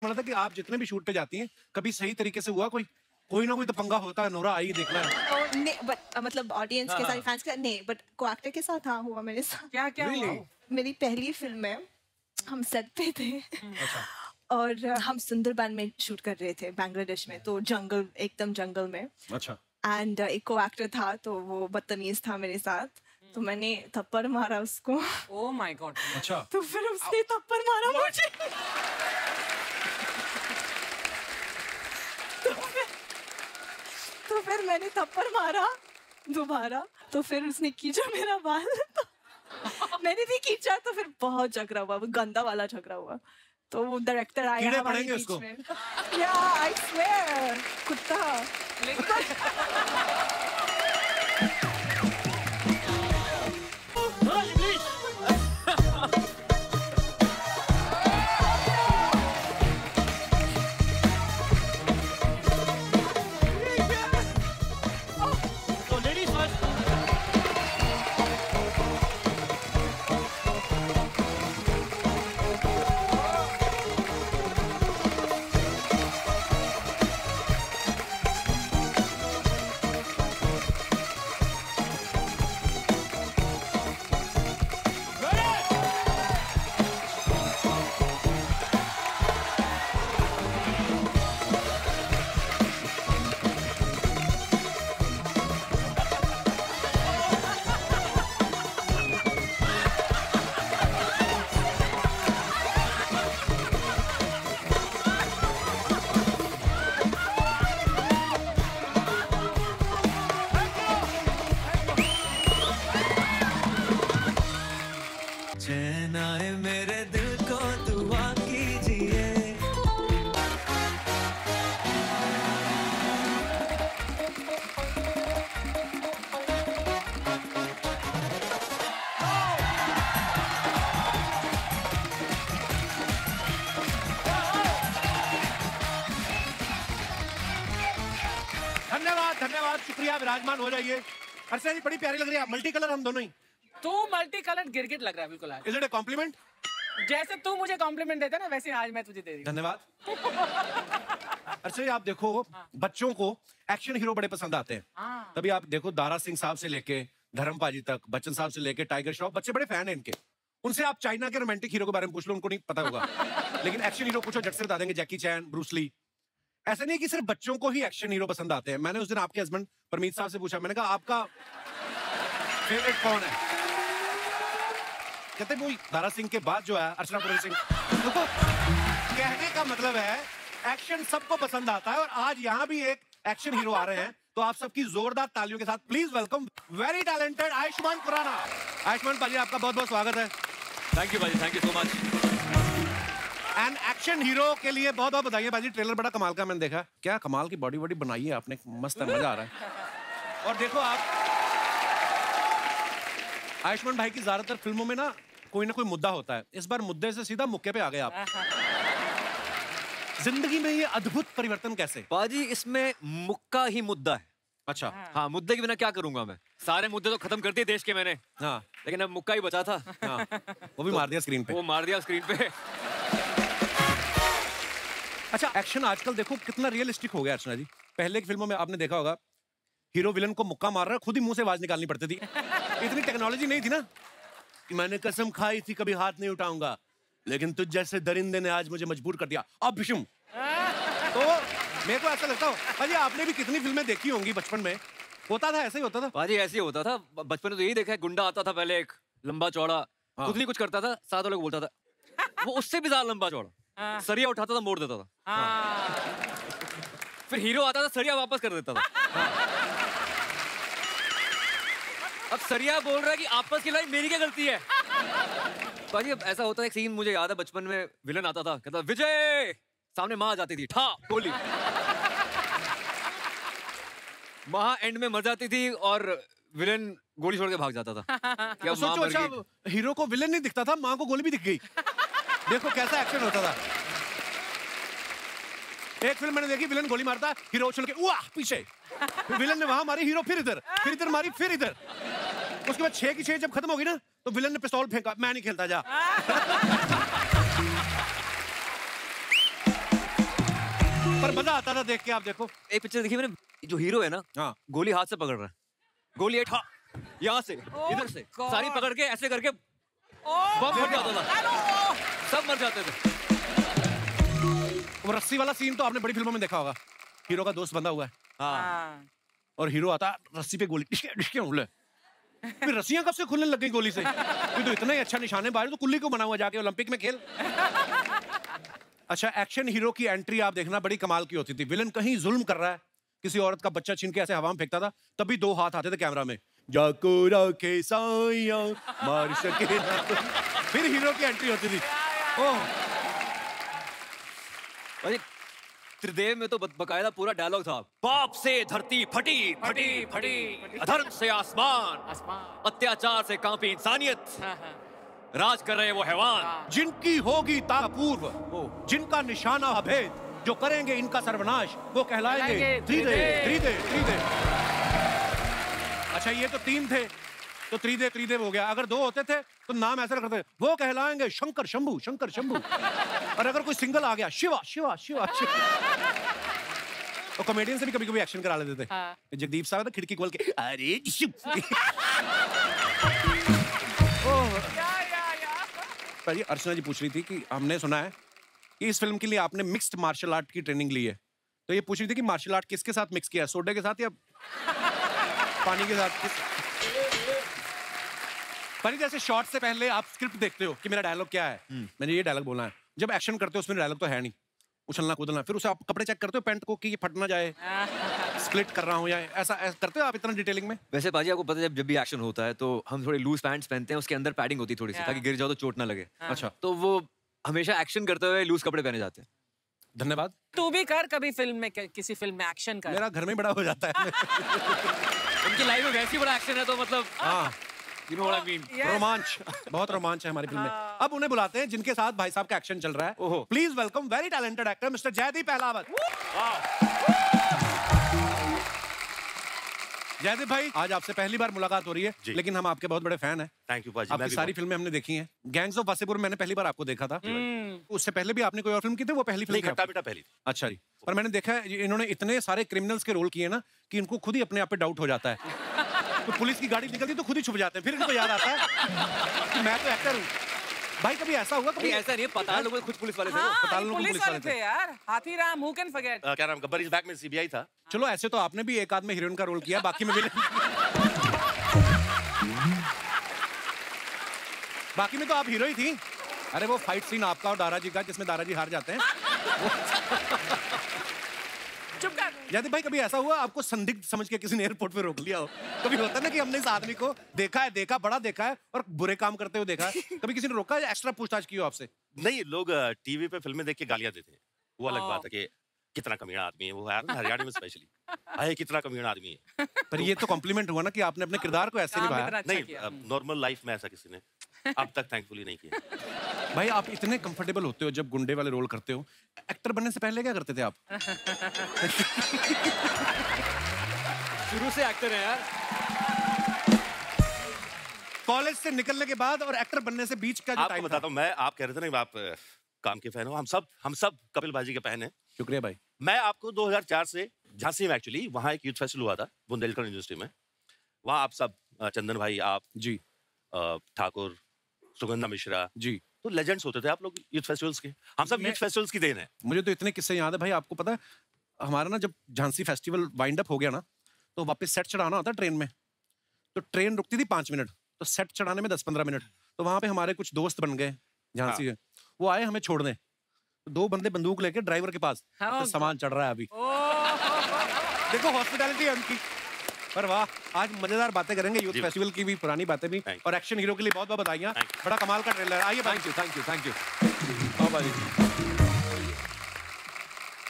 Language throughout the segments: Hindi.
बोला था कि आप जितने भी शूट पे जाती हैं कभी सही तरीके से हुआ कोई ना कोई तो पंगा होता है। नोरा आई देखना है। नहीं बट मतलब ऑडियंस के साथ फैंस के नहीं बट को एक्टर के साथ हाँ हुआ मेरे साथ। क्या क्या Really? मेरी पहली फिल्म में हम सेट पे थे अच्छा। और हम सुंदरबन में शूट कर रहे थे बांग्लादेश में, तो जंगल एकदम जंगल में। अच्छा। एंड एक को एक्टर था तो वो बदतमीज था मेरे साथ, तो मैंने थप्पड़ मारा उसको। Oh my God. अच्छा। तो फिर उसने थप्पड़ मारा मुझे। तो फिर मैंने थप्पड़ मारा दोबारा, तो फिर उसने खींचा मेरा बाल। मैंने भी खींचा, तो फिर बहुत झगड़ा हुआ, वो गंदा वाला झगड़ा हुआ। तो वो डायरेक्टर आया कीड़े हमारे पड़ेंगे बीच उसको। में। या आई स्वेयर कुत्ता। चैन आए मेरे दिल को दुआ कीजिए। धन्यवाद धन्यवाद, शुक्रिया, विराजमान हो जाइए। अर्चना जी बड़ी प्यारी लग रही है, मल्टी कलर हम दोनों ही। तू मल्टी कलर गिरगिट लग रहा है बिल्कुल आज। Is it a compliment? जैसे तू मुझे कॉम्प्लीमेंट देता है ना, वैसे आज मैं तुझे दे रही हूँ। धन्यवाद। अर्चना जी आप देखो, बच्चों को एक्शन हीरो बड़े पसंद आते हैं। हाँ। तभी आप देखो दारा सिंह साहब से लेके धर्म पाजी तक, बच्चन साहब से लेके टाइगर श्रॉफ, बच्चे बड़े फैन हैं इनके। उनसे आप चाइना के रोमांटिक हीरो के बारे में पूछ लो, उनको नहीं पता होगा। लेकिन एक्शन हीरो पूछो, झट से बता देंगे, जैकी चैन, ब्रूस ली। ऐसा नहीं है कि सिर्फ बच्चों को ही एक्शन हीरो पसंद आते हैं। मैंने उस दिन आपके हस्बैंड परमीत साहब से पूछा, मैंने कहा आपका फेवरेट कौन है? कहते वो दारा सिंह के बाद जो है अर्चना पूरन सिंह। तो कहने का मतलब है एक्शन सबको पसंद आता है, और आज यहाँ भी एक एक्शन हीरो आ रहे हैं, तो आप सबकी जोरदार तालियों के साथ please welcome very talented Ayushmann Khurrana. Ayushmann पाजी आपका बहुत बहुत स्वागत है। थैंक यू भाजी, thank you so much. And action hero के लिए बहुत बहुत बधाई बाजी। ट्रेलर बड़ा कमाल का मैंने देखा, क्या कमाल की बॉडी वॉडी बनाई है आपने, मस्त है, मजा आ रहा है। और देखो आप आयुष्मान भाई की ज्यादातर फिल्मों में ना कोई मुद्दा होता है, इस बार मुद्दे से सीधा मुक्के पे आ गए आप। जिंदगी में ये अद्भुत परिवर्तन कैसे? बाजी इसमें मुक्का ही मुद्दा है। अच्छा। हाँ, मुद्दे के बिना क्या करूंगा मैं? सारे मुद्दे तो खत्म कर दिए देश के मैंने। हाँ। लेकिन अब मुक्का ही बचा था। हाँ। वो भी मार दिया स्क्रीन पे। वो मार दिया स्क्रीन पे। अच्छा, एक्शन आजकल देखो कितना रियलिस्टिक हो गया अर्चना जी। पहले की फिल्मों में आपने देखा होगा, हीरो विलन को मुक्का मार रहा है, खुद ही मुंह से आवाज निकालनी पड़ती थी। इतनी टेक्नोलॉजी नहीं थी ना कि मैंने कसम खाई थी कभी हाथ नहीं उठाऊंगा, लेकिन तुझ जैसे दरिंदे ने आज मुझे मजबूर कर दिया, अब बिशुम। तो मेरे को ऐसा लगता है भाई, आपने भी कितनी फिल्में देखी होंगी बचपन में, होता था ऐसा ही होता था। बाजी ऐसे ही होता था बचपन में, तो यही देखा है, गुंडा आता था पहले, एक लंबा चौड़ा, हाँ। खुद नहीं कुछ करता था, साथ वालों को बोलता था, वो उससे भी ज्यादा लंबा चौड़ा, सरिया उठाता था, मोड़ देता था। फिर हीरो आता था, सरिया वापस कर देता था। अब सरिया बोल रहा है कि आपस की लड़ाई मेरी क्या गलती है? बाजी अब ऐसा होता है, एक सीन मुझे याद है, बचपन में विलन आता था, कहता विजय, सामने माँ आ जाती थी, ठा गोली, माँ एंड में मर जाती थी और विलन गोली छोड़ के भाग जाता था। क्या सोचो, अच्छा हीरो को विलन नहीं दिखता था, माँ को गोली भी दिख गई। देखो कैसा एक्शन होता था। एक फिल्म मैंने देखी, विलन गोली मारता, हीरो उछल के वाह पीछे, विलन ने वहां मारी, हीरो फिर इधर मारी, फिर इधर। उसके बाद 6 की 6 जब खत्म हो गई ना, तो विलन ने पिस्तौल फेंका, मैं नहीं खेलता, जा। पर मजा आता था देख के। आप देखो एक पिक्चर देखी मैंने, जो हीरो है ना, हाँ गोली हाथ से पकड़ रहा है, गोली ठा यहाँ से इधर से God. सारी पकड़ के ऐसे करके बम फट जाता था, सब मर जाते थे। वो रस्सी वाला सीन तो आपने बड़ी फिल्मों में देखा होगा। हीरो का दोस्त बंधा हुआ है हाँ। और हीरो आता रस्सी पे गोली डिशके उड़े। फिर रस्सियां कब से खुलने लग गई गोली से? ये तो इतना ही अच्छा निशानेबाज, तो कुल्ली को बना हुआ, जाके ओलंपिक में खेल। अच्छा, एक्शन हीरो की एंट्री आप देखना बड़ी कमाल की होती थी। विलन कहीं जुल्म कर रहा है, किसी औरत का बच्चा छीन के ऐसे हवा में फेंकता था, तभी दो हाथ आते थे कैमरा में, जाको राखे साइया मार सके ना तो। फिर हीरो की एंट्री होती थी। ओह अरे त्रिदेव में तो बकायदा पूरा डायलॉग था, पाप से धरती फटी फटी फटी, अधर्म से आसमान, अत्याचार से कांपी इंसानियत, राज कर रहे वो हैवान, जिनकी होगी तापूर्व, जिनका निशाना अभेद, जो करेंगे इनका सर्वनाश, वो कहलाएंगे त्रिदेव त्रिदेव त्रिदेव। अच्छा, ये तो तीन थे तो त्रिदेव त्रिदेव हो गया। अगर दो होते थे तो नाम ऐसा रखते, वो कहलाएंगे शंकर शंभू शंकर शंभू। और अगर कोई सिंगल आ गया, शिवा शिवा शिवा शिवा। और कॉमेडियन से भी कभी कभी एक्शन करा लेते थे। जगदीप साहब तो खिड़की खोल के अरे शिव। पर अर्चना जी पूछ रही थी कि हमने सुना है कि इस फिल्म के लिए आपने मिक्स्ड मार्शल आर्ट की ट्रेनिंग ली है, तो ये पूछ रही थी कि मार्शल आर्ट किसके साथ मिक्स किया है, सोडे के साथ या पानी के साथ? पर जैसे शॉट से पहले आप स्क्रिप्ट देखते हो कि मेरा डायलॉग क्या है, मैंने ये डायलॉग बोलना है। जब एक्शन करते हो उसमें डायलॉग तो है नहीं, उछलना कूदना, फिर उसे आप कपड़े चेक करते हो पैंट को कि ये फट ना जाए, स्प्लिट कर रहा हूँ या ऐसा करते हो आप इतना डिटेलिंग में? वैसे पाजी आपको पता है जब भी एक्शन होता है तो हम थोड़े लूज पैंट्स पहनते हैं, उसके अंदर पैडिंग होती है थोड़ी सी, ताकि गिर जाओ तो चोट ना लगे। अच्छा, तो वो हमेशा एक्शन करते हुए लूज कपड़े पहने जाते हैं। धन्यवाद। तू भी कर कभी फिल्म में, किसी फिल्म में एक्शन कर। मेरा घर में बड़ा हो जाता है। उनकी लाइफ में वैसे ही बड़ा एक्शन है, तो मतलब हाँ, you know what I mean? रोमांच, बहुत रोमांच है हमारी फिल्म में। अब उन्हें बुलाते हैं जिनके साथ भाई साहब का एक्शन चल रहा है। Please welcome very talented actor mister Jaideep Pahlawat. Jaideep भाई, आज आपसे पहली बार मुलाकात हो रही है, लेकिन हम आपके बहुत बड़े फैन हैं। थैंक यू पाजी। आपकी सारी फिल्में हमने देखी हैं। गैंग्स ऑफ वासेपुर मैंने पहली बार आपको देखा था। उससे पहले भी आपने कोई और फिल्म की थी? वो पहली फिल्म? खट्टा मीठा पहली। अच्छा जी। पर मैंने देखा है इन्होंने इतने सारे क्रिमिनल्स के रोल किए ना कि इनको खुद ही अपने आप पे डाउट हो जाता है। तो पुलिस की गाड़ी निकलती तो खुद ही छुप जाते हैं, फिर इनको याद आता है कि मैं तो एक्टर हूँ। भाई कभी ऐसा हुआ? कभी ऐसा नहीं है, पता लोगों कुछ पुलिस वाले थे। पता लोगों पुलिस वाले थे यार, हाथीराम, who can forget? क्या नाम, गब्बर इज बैक में सीबीआई था। चलो, ऐसे तो आपने भी एक आध में हीरोइन का रोल किया, बाकी में भी बाकी में तो आप हीरो ही थी। अरे वो फाइट सीन आपका और दारा जी का जिसमें दारा जी हार जाते हैं। चुप कर। जयदीप भाई, कभी ऐसा हुआ आपको संदिग्ध समझ के किसी ने एयरपोर्ट पे रोक लिया हो? कभी होता है ना कि हमने इस आदमी को देखा बड़ा देखा है और बुरे काम करते हुए देखा है, कभी किसी ने रोका है, एक्स्ट्रा पूछताछ की हो आपसे? नहीं, लोग टीवी पे फिल्में देख के गालियां देते हैं, वो अलग बात है कि कितना कमीना आदमी है वो, यार हरियाणा में स्पेशली आए कितना कमीना आदमी है। पर ये तो कॉम्प्लीमेंट हुआ ना कि आपने अपने किरदार को ऐसे निभाया। नहीं, नॉर्मल लाइफ में ऐसा किसी ने अब तक थैंकफुली नहीं किया। भाई आप इतने कंफर्टेबल होते हो जब गुंडे वाले रोल करते हो, एक्टर बनने से पहले क्या करते थे आप? शुरू से एक्टर है यार। कॉलेज से निकलने के बाद और एक्टर बनने से बीच का जो आपको टाइम बताता हूँ मैं, आप कह रहे थे ना आप काम के फैन हो, हम सब कपिल बाजी के फैन हैं। शुक्रिया भाई। मैं आपको 2004 से झांसी में, एक्चुअली वहाँ एक यूथ फेस्टिवल हुआ था बुंदेलखंड यूनिवर्सिटी में, वहाँ आप सब, चंदन भाई, आप जी, ठाकुर, सुगंधा मिश्रा जी, तो लेजेंड्स होते थे आप लोग यूथ फेस्टिवल्स के। हम सब यूथ फेस्टिवल्स की देन है। मुझे तो इतने किस्से याद है भाई। आपको पता है हमारा ना जब झांसी फेस्टिवल वाइंड अप हो गया ना, तो वापस सेट चढ़ाना होता ट्रेन में, तो ट्रेन रुकती थी 5 मिनट, तो सेट चढ़ाने में 10-15 मिनट। तो वहां पे हमारे कुछ दोस्त बन गए झांसी के, वो आए हमें छोड़ने, तो 2 बंदे बंदूक लेके ड्राइवर के पास, तो सामान चढ़ रहा है अभी। देखो हॉस्पिटैलिटी है उनकी। पर वाह, आज मजेदार बातें करेंगे यूथ फेस्टिवल की भी, पुरानी बातें भी, और एक्शन हीरो के लिए बहुत बहुत बधाइयां। बड़ा कमाल का ट्रेलर। आइए, थैंक यू।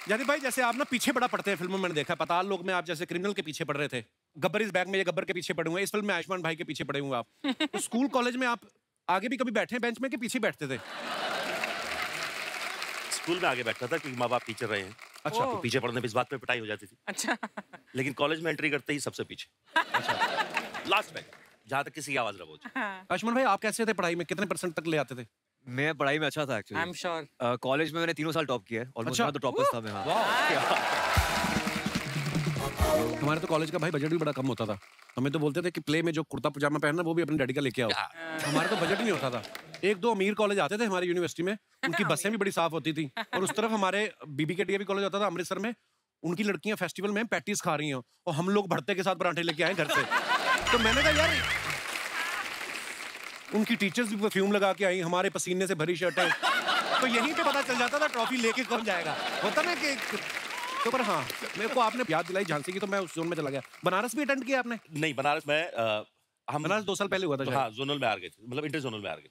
जयदीप भाई, जैसे आप ना पीछे बड़ा पड़ते हैं फिल्मों में, मैंने देखा पताल लोक में आप जैसे क्रिमिनल के पीछे पड़ रहे थे, गब्बर इज बैक में ये गब्बर के पीछे पड़े हुए, इस फिल्म में आयुष्मान भाई के पीछे पड़े हुए आप। तो स्कूल कॉलेज में आप आगे भी कभी बैठे बेंच में कि पीछे बैठते थे? स्कूल में आगे बैठता था क्योंकि माँ बाप टीचर रहे हैं। अच्छा, तो पीछे पढ़ने पे इस बात पे पिटाई हो जाती थी। अच्छा। लेकिन कॉलेज में एंट्री करते ही सबसे पीछे। अच्छा, लास्ट में जहाँ तक किसी की आवाज ना पहुंचे। आयुष्मान भाई, आप कैसे थे पढ़ाई में, कितने % तक ले आते थे? मैं पढ़ाई में अच्छा था actually. I am sure. College में मैंने 3 साल टॉप किया है। ऑलमोस्ट अच्छा। तो टॉपर्स था मैं। हाँ। हमारे तो कॉलेज का भाई बजट भी बड़ा कम होता था। हमें तो बोलते थे कि प्ले में जो कुर्ता पजामा पहनना वो भी अपने डैडी का लेके आओ। हमारे तो बजट ही नहीं होता था। एक दो अमीर कॉलेज आते थे हमारी यूनिवर्सिटी में, उनकी बसें भी बड़ी साफ होती थी। और उस तरफ हमारे बीबी के डीएवी कॉलेज होता था अमृतसर में, उनकी लड़कियां फेस्टिवल में पैटीज खा रही हैं और हम लोग भरते के साथ पराठे लेके आए घर से। तो मैंने कहा यार, उनकी टीचर्स भी परफ्यूम लगा के आई, हमारे पसीने से भरी शर्टें। तो यहीं पे पता चल जाता था ट्रॉफी लेके कौन जाएगा। होता ना कि तो पर हाँ, मेरे को आपने याद दिलाई झांसी की, तो मैं उस जोन में चला गया। बनारस भी अटेंड किया आपने? नहीं, बनारस में हम बनारस 2 साल पहले हुआ था शायद। हाँ, जोनल में आ गए थे, मतलब इंटर जोनल में आ गए थे।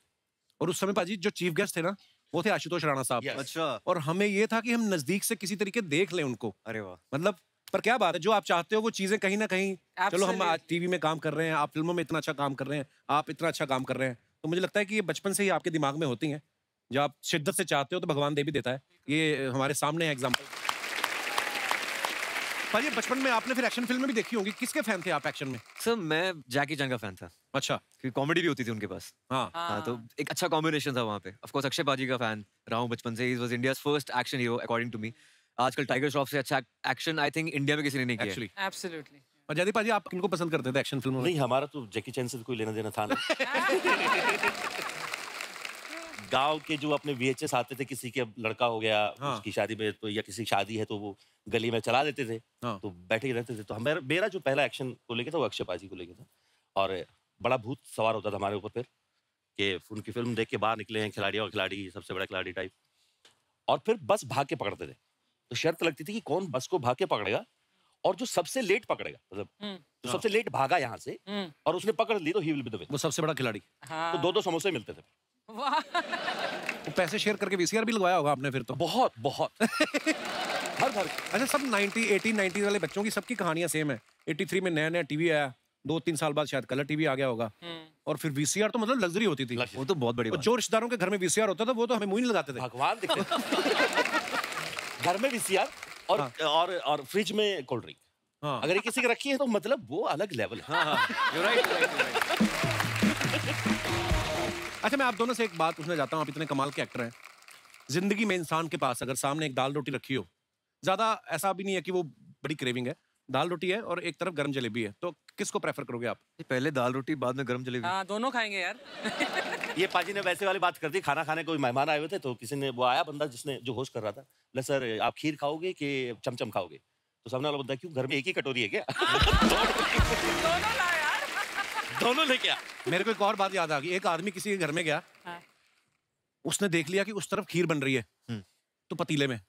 और उस समय पाजी जो चीफ गेस्ट थे ना, वो थे आशुतोष राणा साहब। Yes. अच्छा। और हमें ये था कि हम नजदीक से किसी तरीके देख लें उनको। अरे वाह। मतलब पर क्या बात है, जो आप चाहते हो वो चीजें कहीं ना कहीं, चलो हम आज टीवी में काम कर रहे हैं, आप फिल्मों में इतना अच्छा काम कर रहे हैं, आप इतना अच्छा काम कर रहे हैं, तो मुझे लगता है कि ये बचपन से ही आपके दिमाग में होती हैं। जब आप शिद्दत से चाहते हो तो भगवान दे भी देता है। ये हमारे सामने है एग्जाम्पल। पर ये बचपन में आपने फिर एक्शन फिल्म भी देखी होंगी, किसके फैन थे आप एक्शन में? सर मैं जैकी चैन का फैन था, अच्छा। क्योंकि कॉमेडी भी होती थी उनके पास। हाँ। हाँ, तो एक अच्छा कॉम्बिनेशन था वहाँ पे। ऑफ कोर्स अक्षय बाजी का फैन रहा हूँ बचपन से। ही was India's first action hero according to me. आजकल टाइगर श्रॉफ से अच्छा एक्शन आई थिंक इंडिया में किसी ने नहीं किया एक्चुअली। एब्सोल्युटली। और जयदीप पाजी, आप किनको पसंद करते थे एक्शन फिल्मों में? नहीं, हमारा तो जैकी चैन से कोई लेना देना था नहीं। गांव के जो अपने VHS आते थे, किसी के लड़का हो गया, हाँ। उसकी शादी में तो, या किसी की शादी है तो वो गली में चला देते थे। हाँ। तो बैठे ही रहते थे। तो मेरा जो पहला एक्शन को लेके था वो अक्षय पाजी को लेके था। और बड़ा भूत सवार होता था हमारे ऊपर फिर, कि उनकी फिल्म देख के बाहर निकले हैं खिलाड़ी, और खिलाड़ी सबसे बड़ा खिलाड़ी टाइप। और फिर बस भाग के पकड़ते थे। तो शर्त लगती थी कि कौन बस को भाग के पकड़ेगा, और जो सबसे लेट पकड़ेगा, मतलब जो सबसे लेट भागा यहाँ से और उसने पकड़ ली, तो he will be the winner. वो सबसे बड़ा खिलाड़ी। तो 2-2 समोसे मिलते थे। वाह। वो पैसे शेयर करके VCR भी लगवाया होगा आपने फिर तो। बहुत बहुत हर घर। अच्छा, सब 90 वाले बच्चों की सबकी कहानियां सेम है। 83 में नया नया टीवी आया, 2-3 साल बाद शायद कलर टीवी आ गया होगा। और फिर VCR तो मतलब लग्जरी होती थी। वो तो बहुत बड़ी और बात। जो रिश्तेदारों के घर में VCR होता था वो तो हमें मुंह नहीं लगाते थे। भगवान दिखते थे। घर में VCR और हाँ। और फ्रिज में कोल्ड ड्रिंक। हाँ। अगर ये किसी के रखी है तो मतलब वो अलग लेवल है। You're right, you're right, you're right. अच्छा, मैं आप दोनों से एक बात पूछना चाहता हूँ। आप इतने कमाल के एक्टर हैं। जिंदगी में इंसान के पास अगर सामने एक दाल रोटी रखी हो, ज्यादा ऐसा भी नहीं है कि वो बड़ी क्रेविंग है, दाल रोटी है और एक तरफ गर्म जलेबी है, तो किसको प्रेफर करोगे आप? पहले दाल रोटी, बाद में गरम जलेबी। हाँ, दोनों खाएंगे यार। ये पाजी ने वैसे वाली बात कर दी। खाना खाने कोई मेहमान आए हुए थे, तो किसी ने, वो आया बंदा जिसने, जो होस्ट कर रहा था, बोला सर आप खीर खाओगे कि चमचम खाओगे? तो सामने वाला बंदा, क्यों घर में एक ही कटोरी है क्या? दोनों ला यार। दोनों लेके आ। मेरे को एक और बात याद आ गई। एक आदमी किसी के घर में गया, हाँ। उसने देख लिया कि उस तरफ खीर बन रही है तो पतीले में,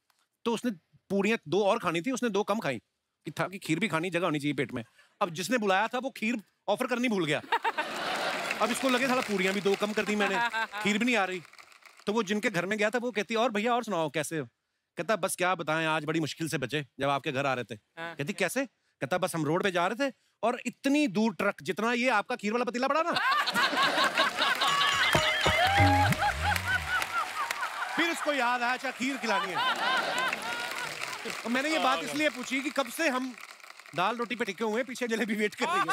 तो उसने पूरियां 2 और खानी थी, उसने 2 कम खाई कि था कि खीर भी खानी, जगह होनी चाहिए पेट में। अब जिसने बुलाया था वो खीर ऑफर करनी भूल गया। अब इसको लगे साला पूरियां भी 2 कम कर दी मैंने, खीर भी नहीं आ रही। तो वो जिनके घर में गया था वो कहती, और भैया और सुनाओ कैसे हो? कहता बस क्या बताएं, आज बड़ी मुश्किल से बचे जब आपके घर आ रहे थे। कहती कैसे? कहता बस हम रोड पे जा रहे थे और इतनी दूर ट्रक जितना ये आपका खीर वाला पतीला पड़ा ना, फिर उसको याद आया अच्छा खीर खिलानी है। और मैंने ये बात इसलिए पूछी कि कब से हम दाल रोटी पे टिके हुए हैं, पीछे जलेबी वेट कर रही है।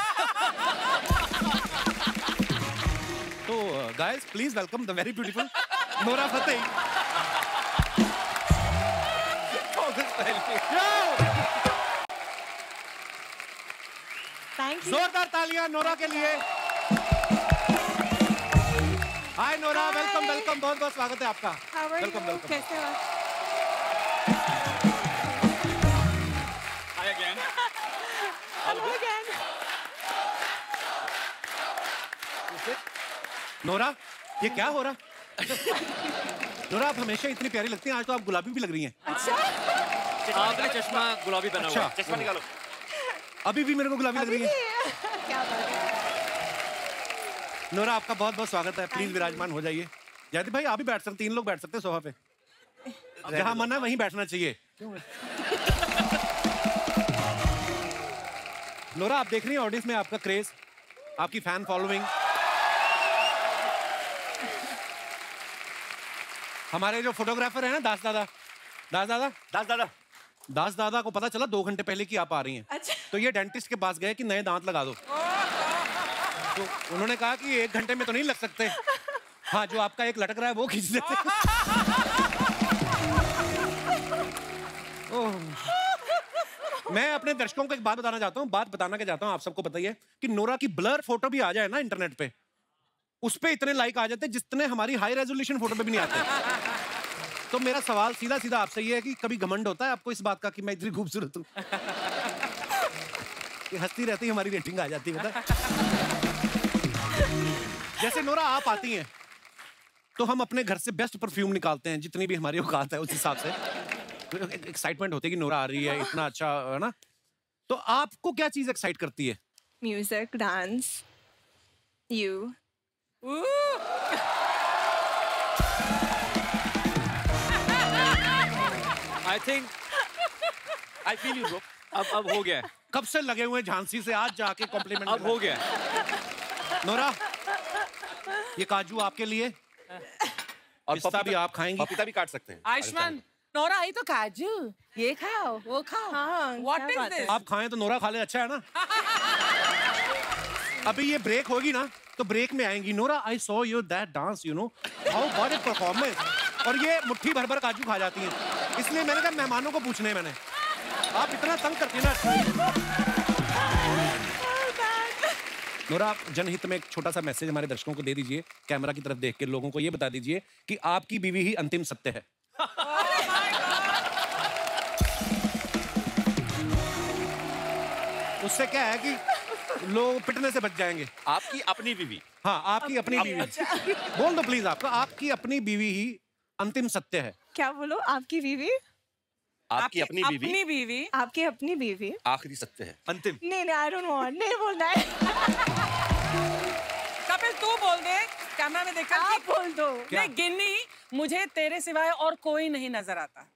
तो guys please welcome the very beautiful Nora Fatehi. Thank you. जोरदार तालियां नोरा के लिए। हाय नोरा, वेलकम वेलकम, बहुत बहुत स्वागत है आपका। Welcome welcome. कैसे हो? Hi again. Hello again. Nora, ये क्या हो रहा? नोरा, आप हमेशा इतनी प्यारी लगती हैं, आज तो आप गुलाबी भी लग रही हैं। अच्छा। आपने चश्मा गुलाबी पहना हुआ है। अच्छा। चश्मा निकालो। अभी भी मेरे को गुलाबी लग रही है। क्या बात है। नोरा, आपका बहुत बहुत स्वागत है। प्लीज विराजमान हो जाइए। जयदीप भाई आप भी बैठ सकते, 3 लोग बैठ सकते हैं सोफा पे। जहां मन है वहीं बैठना चाहिए। नोरा, आप देख रही हैं ऑडियंस में आपका क्रेज, आपकी फैन फॉलोइंग। हमारे जो फोटोग्राफर है ना दास दादा को पता चला 2 घंटे पहले कि आप आ रही हैं। अच्छा। तो ये डेंटिस्ट के पास गए कि नए दांत लगा दो। तो उन्होंने कहा कि 1 घंटे में तो नहीं लग सकते, हाँ, जो आपका एक लटक रहा है वो खींच देते हैं। ओह। मैं अपने दर्शकों को एक बात बताना चाहता हूँ, बात बताना क्या चाहता हूँ, आप सबको पता ही है कि नोरा की ब्लर फोटो भी आ जाए ना इंटरनेट पे, उस पे इतने लाइक आ जाते हैं जितने हमारी हाई रेजोल्यूशन फोटो पे भी नहीं आते। तो मेरा सवाल सीधा सीधा आपसे ये है कि कभी घमंड होता है आपको इस बात का कि मैं इतनी खूबसूरत हूँ? ये हंसती रहती हमारी रेटिंग आ जाती है, पता है? जैसे नोरा आप आती हैं तो हम अपने घर से बेस्ट परफ्यूम निकालते हैं, जितनी भी हमारी औकात है उस हिसाब से। तो एक्साइटमेंट होती है कि नोरा आ रही है, इतना अच्छा है ना। तो आपको क्या चीज एक्साइट करती है? Music, dance, you. I think I feel you bro. अब हो गया है। कब से लगे हुए हैं झांसी से, आज जाके कॉम्प्लीमेंट। अब हो गया है। नोरा, ये काजू आपके लिए और पिस्ता भी आप खाएंगी। पपीता भी काट सकते हैं। आयुष्मान, नोरा आई तो काजू, ये खाओ, वो खाओ। हाँ, What क्या is बात है? this? आप खाएं तो नोरा खा ले, अच्छा है ना। अभी ये ब्रेक होगी ना तो ब्रेक में आएंगी Nora, I saw you that dance, you know how what a performance. और ये मुट्ठी भर भर काजू खा जाती हैं। इसलिए मैंने कहा मेहमानों को पूछने, मैंने आप इतना तंग करती हैं ना। नोरा, आप जनहित में एक छोटा सा मैसेज हमारे दर्शकों को दे दीजिए, कैमरा की तरफ देख के लोगों को ये बता दीजिए कि आपकी बीवी ही अंतिम सत्य है। उससे क्या है कि लोग पिटने से बच जाएंगे। आपकी अपनी बीवी। हाँ, आपकी अपनी बीवी। बोल दो प्लीज, आपका आपकी अपनी बीवी ही अंतिम सत्य है। क्या बोलो? आपकी बीवी? आपकी अपनी बीवी। अपनी बीवी। आपकी अपनी बीवी आखिरी सत्य है। अंतिम। नहीं, आई डोंट वांट, नहीं बोलना है। कपिल तू बोल दे कैमरा में देखकर। आप बोल दो। नहीं गिन्नी, मुझे तेरे सिवाय और कोई नहीं नजर आता।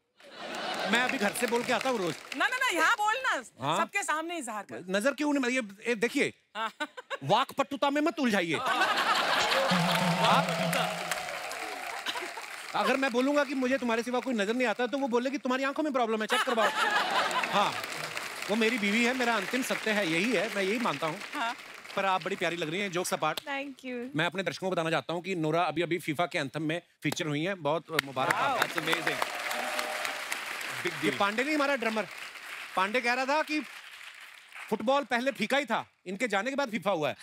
मैं अभी घर से बोल के आता हूँ रोज। ना ना ना, यहाँ बोलना। हाँ? सबके सामने इजहार कर। नजर क्यों नहीं, ये देखिए, वाक पट्टुता में मत उलझाइए। अगर मैं बोलूंगा कि मुझे तुम्हारे सिवा कोई नजर नहीं आता तो वो बोले कि तुम्हारी आंखों में प्रॉब्लम है, चेक करवाओ। हाँ, वो मेरी बीवी है, मेरा अंतिम सत्य है, यही है, मैं यही मानता हूँ। हाँ। पर आप बड़ी प्यारी लग रही हैं, जोक्स अपार्ट। Thank you. मैं अपने दर्शकों को बताना चाहता हूँ कि नोरा अभी अभी फीफा के एंथम में फीचर हुई हैं, बहुत मुबारक। That's amazing. ये पांडे नहीं, हमारा ड्रमर पांडे कह रहा था कि फुटबॉल पहले फीका ही था, इनके जाने के बाद फीफा हुआ है।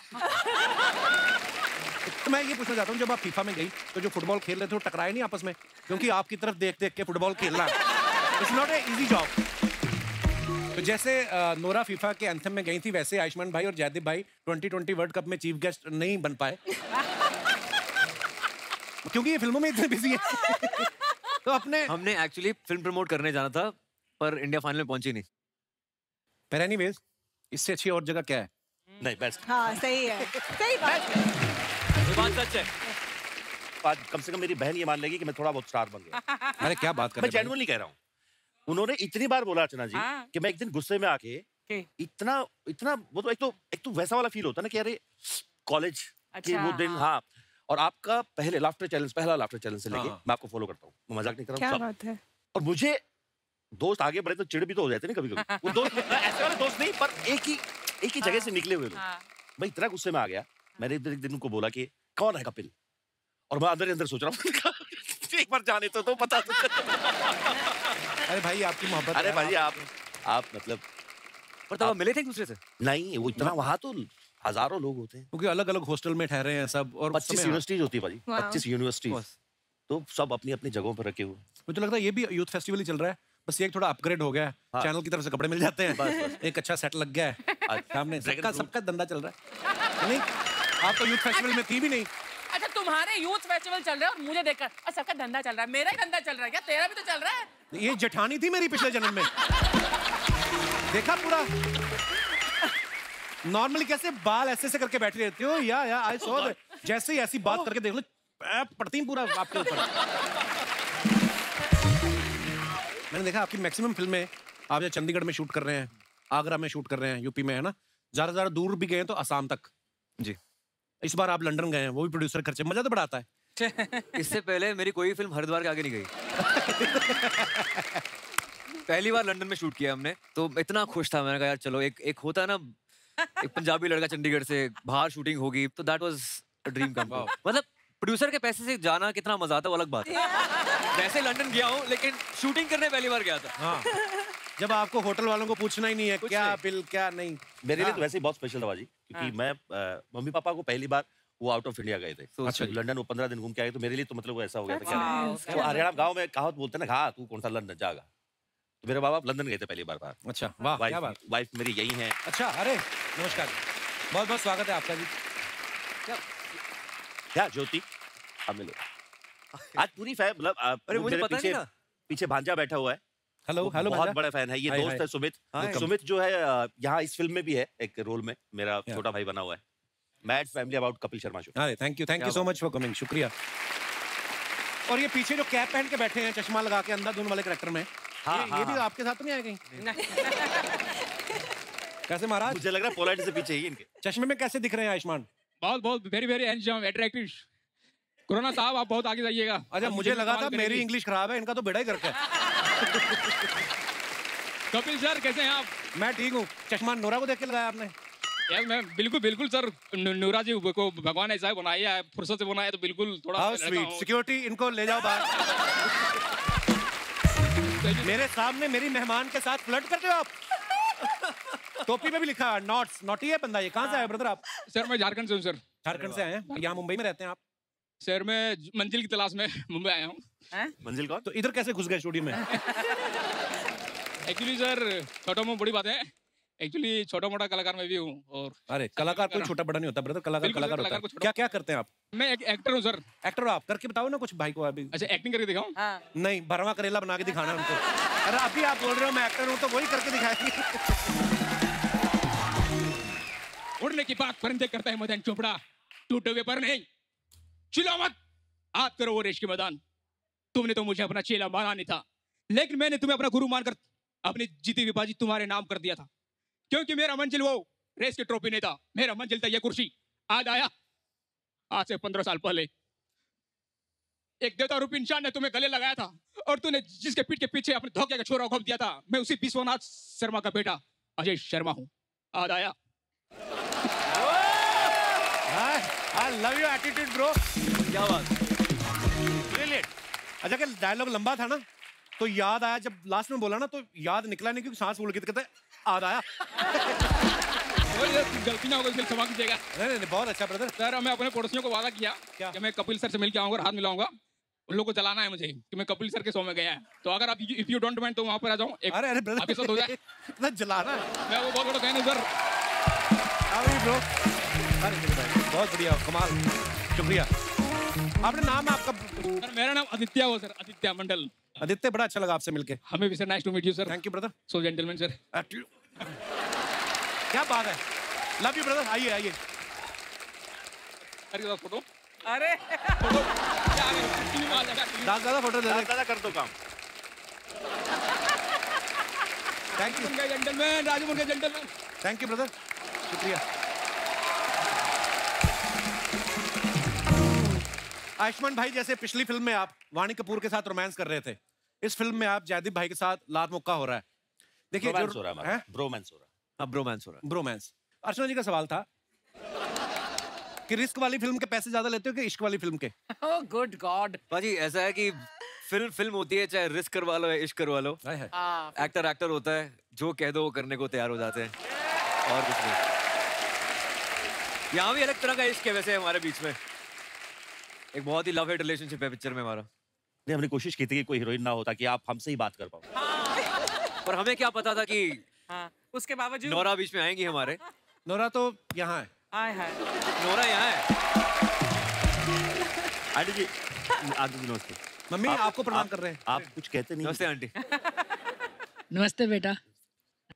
तो मैं ये पूछना चाहता हूँ, जब आप फीफा में गई तो जो फुटबॉल खेल रहे थे वो टकराए नहीं आपस में? क्योंकि आपकी तरफ देख देख के फुटबॉल खेलना it's not a easy job. तो जैसे नोरा फीफा के एंथम में गई थी, वैसे आयुष्मान भाई और जयदीप भाई 2020 वर्ल्ड कप में चीफ गेस्ट नहीं बन पाए क्योंकि ये फिल्मों में इतने बिजी है। तो अपने हमने एक्चुअली फिल्म प्रमोट करने जाना था पर इंडिया फाइनल में पहुंची नहीं। पर एनीवेज, इससे अच्छी और जगह क्या है? नहीं, बेस्ट। हाँ, सही है, सही बात है। ये बात सच है। आज कम से कम मेरी बहन ये मान लेगी कि मैं थोड़ा बहुत स्टार बन गया। अरे क्या बात कर मैं रहे हैं जेन्युइनली कह रहा हूँ। उन्होंने इतनी बार बोला अर्चना जी हाँ। कि मैं एक दिन गुस्से में आके इतना इतना वो तो एक तो वैसा वाला फील होता है ना कि अरे कॉलेज के अच्छा, वो दिन। हाँ, और आपका पहला लाफ्टर चैलेंज से लेके हाँ। मैं आपको फॉलो करता हूँ, मैं मजाक नहीं कर क्या रहा हूँ। बात है? और मुझे दोस्त आगे बढ़े तो चिढ़ भी तो हो जाते ना कभी कभी। वो दोस्त ऐसे वाले दोस्त नहीं, पर एक ही जगह से निकले हुए लोग। हाँ। मैं इतना गुस्से में आ गया, मैंने एक दिन उनको बोला कि कौन है कपिल, और मैं अंदर ही अंदर सोच रहा हूँ एक बार जाने तो पता तो। अरे भाई, आपकी मोहब्बत। अरे भाई, आप मतलब पर तब आप मिले थे एक दूसरे से? नहीं, वो इतना वहां तो हजारों लोग होते हैं, क्योंकि अलग अलग हॉस्टल में ठहरे हैं सब, और 25 यूनिवर्सिटीज होती है भाई, Wow. 25 यूनिवर्सिटीज, तो सब अपनी अपनी जगहों पर रखे हुए। मुझे लगता है ये भी यूथ फेस्टिवल ही चल रहा है, बस ये थोड़ा अपग्रेड हो गया है। हाँ। चैनल की तरफ से कपड़े मिल जाते हैं, बस। एक अच्छा सेट लग गया है सामने, Dragon सबका Fruit। सबका धंधा चल रहा है। नहीं, आप तो यूथ फेस्टिवल में थी भी नहीं। अच्छा, तुम्हारे यूथ फेस्टिवल चल रहा है और मुझे देखकर और सबका धंधा चल रहा है, मेरा ही धंधा चल रहा है क्या? तेरा भी तो चल रहा है। ये जेठानी थी मेरी पिछले जन्म में। देखा पूरा नॉर्मली कैसे बाल ऐसे ऐसे करके बैठी रहती हो, या आई सॉ जैसे ही ऐसी बात करके देख लो, पड़ती पूरा आपके ऊपर। मैंने देखा आपकी मैक्सिमम फिल्में आप जो चंडीगढ़ में शूट कर रहे हैं, आगरा में शूट कर रहे हैं, यूपी में, है ना, ज्यादा दूर भी गए तो असम तक। जी। इस बार आप लंदन गए हैं, वो भी प्रोड्यूसर खर्चे, मजा तो बड़ा आता है। इससे पहले मेरी कोई फिल्म हरिद्वार के आगे नहीं गई। पहली बार लंदन में शूट किया हमने, तो इतना खुश था। मैंने कहा यार चलो, एक होता है ना, एक पंजाबी लड़का चंडीगढ़ से बाहर शूटिंग होगी, तो that was a dream come true. मतलब प्रोड्यूसर के पैसे से जाना कितना मजा आता है वो अलग बात है। वैसे लंदन गया हूँ लेकिन शूटिंग करने पहली बार गया था। हाँ, जब आपको होटल वालों को पूछना ही नहीं है क्या बिल क्या नहीं। मेरे लिए तो वैसे ही बहुत स्पेशल था बाजी, क्योंकि मैं मम्मी पापा को पहली बार वो आउट ऑफ इंडिया गए थे। अच्छा, लंदन वो 15 दिन घूम के आए, तो मेरे लिए तो मतलब वो ऐसा हो गया था क्या वो हरियाणा गांव में कहावत बोलते हैं ना, हाँ तू कौन सा लंदन जाएगा। तो मेरे बाबा लंदन गए थे पहली बार। अच्छा, वाह क्या बात। वाइफ मेरी यही है। अच्छा, अरे नमस्कार, बहुत बहुत स्वागत है आपका जी। क्या ज्योति, अब मिलो। आज पूरी मतलब अरे मुझे पता नहीं था। पीछे भांजा बैठा हुआ है। हेलो हेलो, बहुत बड़ा फैन है, ये हाय, दोस्त हाय। है सुमित। हाय। सुमित जो है यहाँ इस फिल्म में भी है एक रोल में, मेरा छोटा भाई बना हुआ है। Mad family about Kapil Sharma show. अरे thank you so much for coming, शुक्रिया। और ये पीछे जो कैप पहन के बैठे हैं, चश्मा लगा के, अंधाधुन वाले कैरेक्टर में, ये भी आपके साथ तो नहीं आए कहीं? कैसे महाराज? मुझे लग रहा है पोलैंड से पीछे ही इनके। चश्मे में कैसे दिख रहे हैं आयुष्मान? बहुत बहुत very very handsome attractive. Corona साहब आप बहुत आगे जाइएगा। अच्छा, मुझे लगा था मेरी इंग्लिश खराब है, इनका तो बेड़ा ही करके। कपिल सर कैसे हैं आप? मैं ठीक हूँ। चश्मा नोरा को देख के लगाया आपने? यार मैं बिल्कुल सर, नूरा जी को भगवान ऐसा बनाया है, फुर्सत से बनाया, तो बिल्कुल थोड़ा हाउ स्वीट। सिक्योरिटी, इनको ले जाओ बाहर। मेरे सामने मेरी मेहमान के साथ फ्लर्ट करते हो आप? टोपी में भी लिखा है नॉट्स, नॉटी है बंदा। ये कहाँ से आया ब्रदर आप? सर मैं झारखंड से हूँ सर। झारखंड से आए हैं? यहाँ मुंबई में रहते हैं आप? सर मैं मंजिल की तलाश में मुंबई आया हूँ। मंजिल कौन? तो इधर कैसे घुस गए स्टूडियो में? एक्चुअली सर छोटा मोटा बड़ी बात है, एक्चुअली छोटा मोटा कलाकार मैं भी हूँ। और अरे कलाकार कोई छोटा बड़ा नहीं होता ब्रदर, कलाकार बिल्कुल, कलाकार कलाकार होता को है। छोटा- क्या क्या करते हैं आप? मैं एक एक्टर हूँ सर। एक्टर हो आप? करके बताओ ना कुछ भाई को अभी। अच्छा एक्टिंग करके दिखाऊं? नहीं, भरवा करेला बना के दिखाना है उनको। अरे अभी आप बोल रहे हो मैं एक्टर हूँ, तो वही करके दिखाएंगे। उड़ने की बात परिंदे करता है मदन चोपड़ा, टूटे हुए पर नहीं। चिल्लाओ मत, आप करो वो रेश के मैदान। तुमने तो मुझे अपना चेला माना नहीं था, लेकिन मैंने तुम्हें अपना गुरु मानकर अपनी जीती हुई बाजी तुम्हारे नाम कर दिया था। क्योंकि मेरा मंजिल वो रेस की ट्रॉफी नहीं था, मेरा मंजिल था ये कुर्सी। आज आया, आज से 15 साल पहले एक देवता रूपी इंसान ने तुम्हें गले लगाया था, और तूने जिसके पीठ के पीछे अपने धोखे का छोरा घोंप दिया था, मैं उसी विश्वनाथ शर्मा का बेटा अजय शर्मा हूँ। आज आया। I love your attitude bro। क्या बात। Brilliant। अच्छा, क्या डायलॉग लंबा था ना, तो याद आया जब लास्ट में बोला ना, तो याद निकला नहीं, क्योंकि सांस भूल गई, तो कहते याद आया। गलती ना होगा इसलिए क्षमा कीजिएगा। नहीं, बहुत अच्छा ब्रदर। सर मैं अपने पड़ोसियों को वादा किया क्या? कि मैं कपिल सर से मिलके आऊंगा और हाथ मिलाऊंगा। उन लोगों को जलाना है मुझे कि मैं कपिल सर के शो में गया है। तो अगर आप इफ यू डोंट माइंड तो वहां पर आ जाऊं। अरे अरे ब्रदर, आपके साथ हो जाए। इतना जलाना है। मैं वो बहुत बड़ा फैन हूं सर। अरे ब्रो, अरे भाई बहुत बढ़िया, कमाल, शुक्रिया। आपने नाम है आपका? सर मेरा नाम आदित्य हो सर, आदित्य मंडल। आदित्य, बड़ा अच्छा लगा आपसे मिलके। हमें भी sir, nice to meet you sir. Thank you brother. So gentleman sir. क्या बात है, लव यू ब्रदर। आइए आइए। सर के साथ फोटो। अरे फोटो क्या आ गया? टीवी में आ जाएगा, टीवी में। दादा फोटो दे दे। दादा कर दो काम। थैंक यू, जेंटलमैन, राजपुर के जेंटलमैन। थैंक यू ब्रदर, शुक्रिया। आयुष्मान भाई, जैसे पिछली फिल्म में आप वाणी कपूर के साथ रोमांस कर रहे थे, इस फिल्म में आप जयदीप भाई के साथ लात मुक्का हो रहा है। देखिए ब्रोमांस हो रहा है हमारा, ब्रोमांस हो रहा है। अब रोमांस हो रहा ब्रोमांस। अर्चना जी का सवाल था कि रिस्क वाली फिल्म के पैसे ज्यादा लेते हो कि इश्क वाली फिल्म के? Oh good God. है। बाजी ऐसा है कि फिल्म होती है, चाहे रिस्क करवा लो या इश्क करवा लो, एक्टर होता है, जो कह दो वो करने को तैयार हो जाते हैं, और कुछ नहीं। यहाँ भी अलग तरह का इश्क है वैसे हमारे बीच में। एक बहुत ही लव हेट रिलेशनशिप है पिक्चर में हमारा। नहीं, हमने कोशिश की थी कि कोई हीरोइन ना हो ताकि आप हमसे ही बात कर पाओ। पर हमें क्या पता था कि उसके बावजूद नोरा बीच में आएंगी हमारे। नोरा तो यहाँ है। हाय हाय। नोरा यहाँ है। आंटी जी, आंटी जी नमस्ते। मम्मी आपको प्रणाम कर रहे हैं। आप कुछ कहते नहीं। नमस्ते आंटी। नमस्ते बेटा,